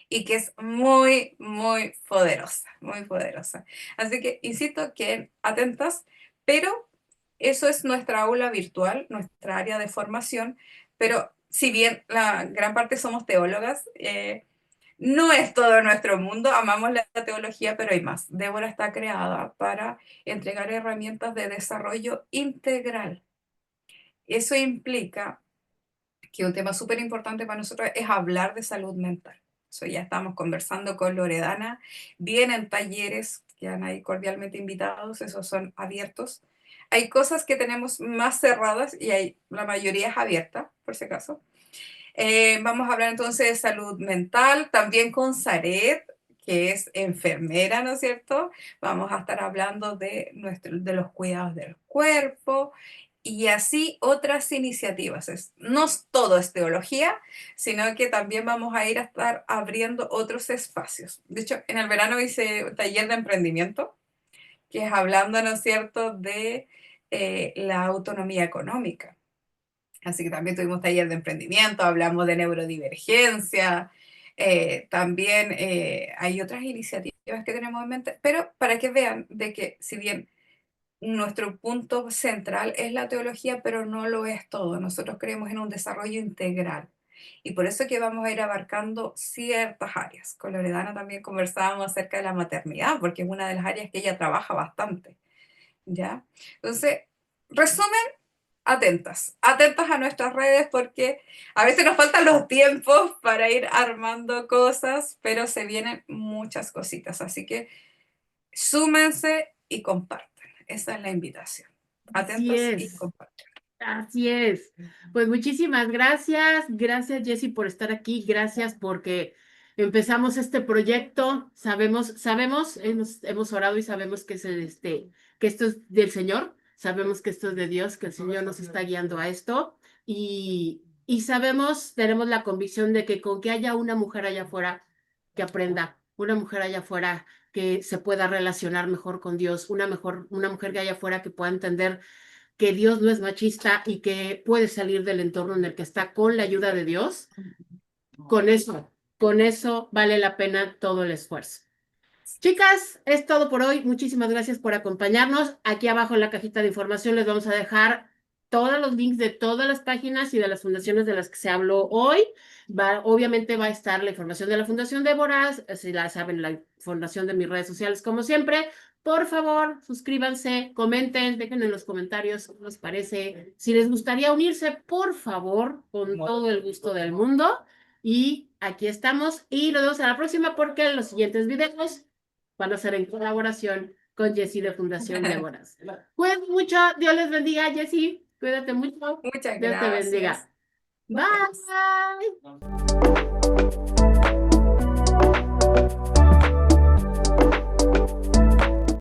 y que es muy, muy poderosa, muy poderosa. Así que insisto que atentas, pero eso es nuestra aula virtual, nuestra área de formación, pero si bien la gran parte somos teólogas, no es todo nuestro mundo, amamos la teología, pero hay más. Débora está creada para entregar herramientas de desarrollo integral. Eso implica que un tema súper importante para nosotros es hablar de salud mental. Eso ya estamos conversando con Loredana, vienen talleres, quedan ahí cordialmente invitados, esos son abiertos. Hay cosas que tenemos más cerradas y la mayoría es abierta, por si acaso. Vamos a hablar entonces de salud mental, también con Zaret, que es enfermera, ¿no es cierto? Vamos a estar hablando de los cuidados del cuerpo y así otras iniciativas. No todo es teología, sino que también vamos a ir a estar abriendo otros espacios. De hecho, en el verano hice un taller de emprendimiento, que es hablando, ¿no es cierto?, de la autonomía económica. Así que también tuvimos taller de emprendimiento, hablamos de neurodivergencia, también hay otras iniciativas que tenemos en mente, pero para que vean de que si bien nuestro punto central es la teología, pero no lo es todo, nosotros creemos en un desarrollo integral. Y por eso que vamos a ir abarcando ciertas áreas. Con Loredana también conversábamos acerca de la maternidad, porque es una de las áreas que ella trabaja bastante, ¿ya? Entonces, resumen, atentas, atentas a nuestras redes porque a veces nos faltan los tiempos para ir armando cosas, pero se vienen muchas cositas, así que súmense y compartan. Esa es la invitación. Así Atentas y es. compartan. Así es. Pues muchísimas gracias. Gracias, Jessy, por estar aquí. Gracias porque empezamos este proyecto. Hemos orado y sabemos que que esto es del Señor. Sabemos que esto es de Dios, que el Señor nos está guiando a esto. Y sabemos, tenemos la convicción de que con que haya una mujer allá afuera que aprenda, una mujer allá afuera que se pueda relacionar mejor con Dios, una mujer que haya afuera que pueda entender que Dios no es machista y que puede salir del entorno en el que está con la ayuda de Dios, con eso vale la pena todo el esfuerzo. Chicas, es todo por hoy. Muchísimas gracias por acompañarnos. Aquí abajo en la cajita de información les vamos a dejar todos los links de todas las páginas y de las fundaciones de las que se habló hoy. Obviamente va a estar la información de la Fundación Débora, si la saben, la fundación de mis redes sociales, como siempre. Por favor, suscríbanse, comenten, dejen en los comentarios qué les parece. Si les gustaría unirse, por favor, con todo el gusto del mundo. Y aquí estamos y nos vemos a la próxima porque en los siguientes videos van a ser en colaboración con Jessie de Fundación Mémoras. Cuídate mucho, Dios les bendiga, Jessie. Cuídate mucho. Muchas Dios te bendiga. gracias. Nos vemos. Bye.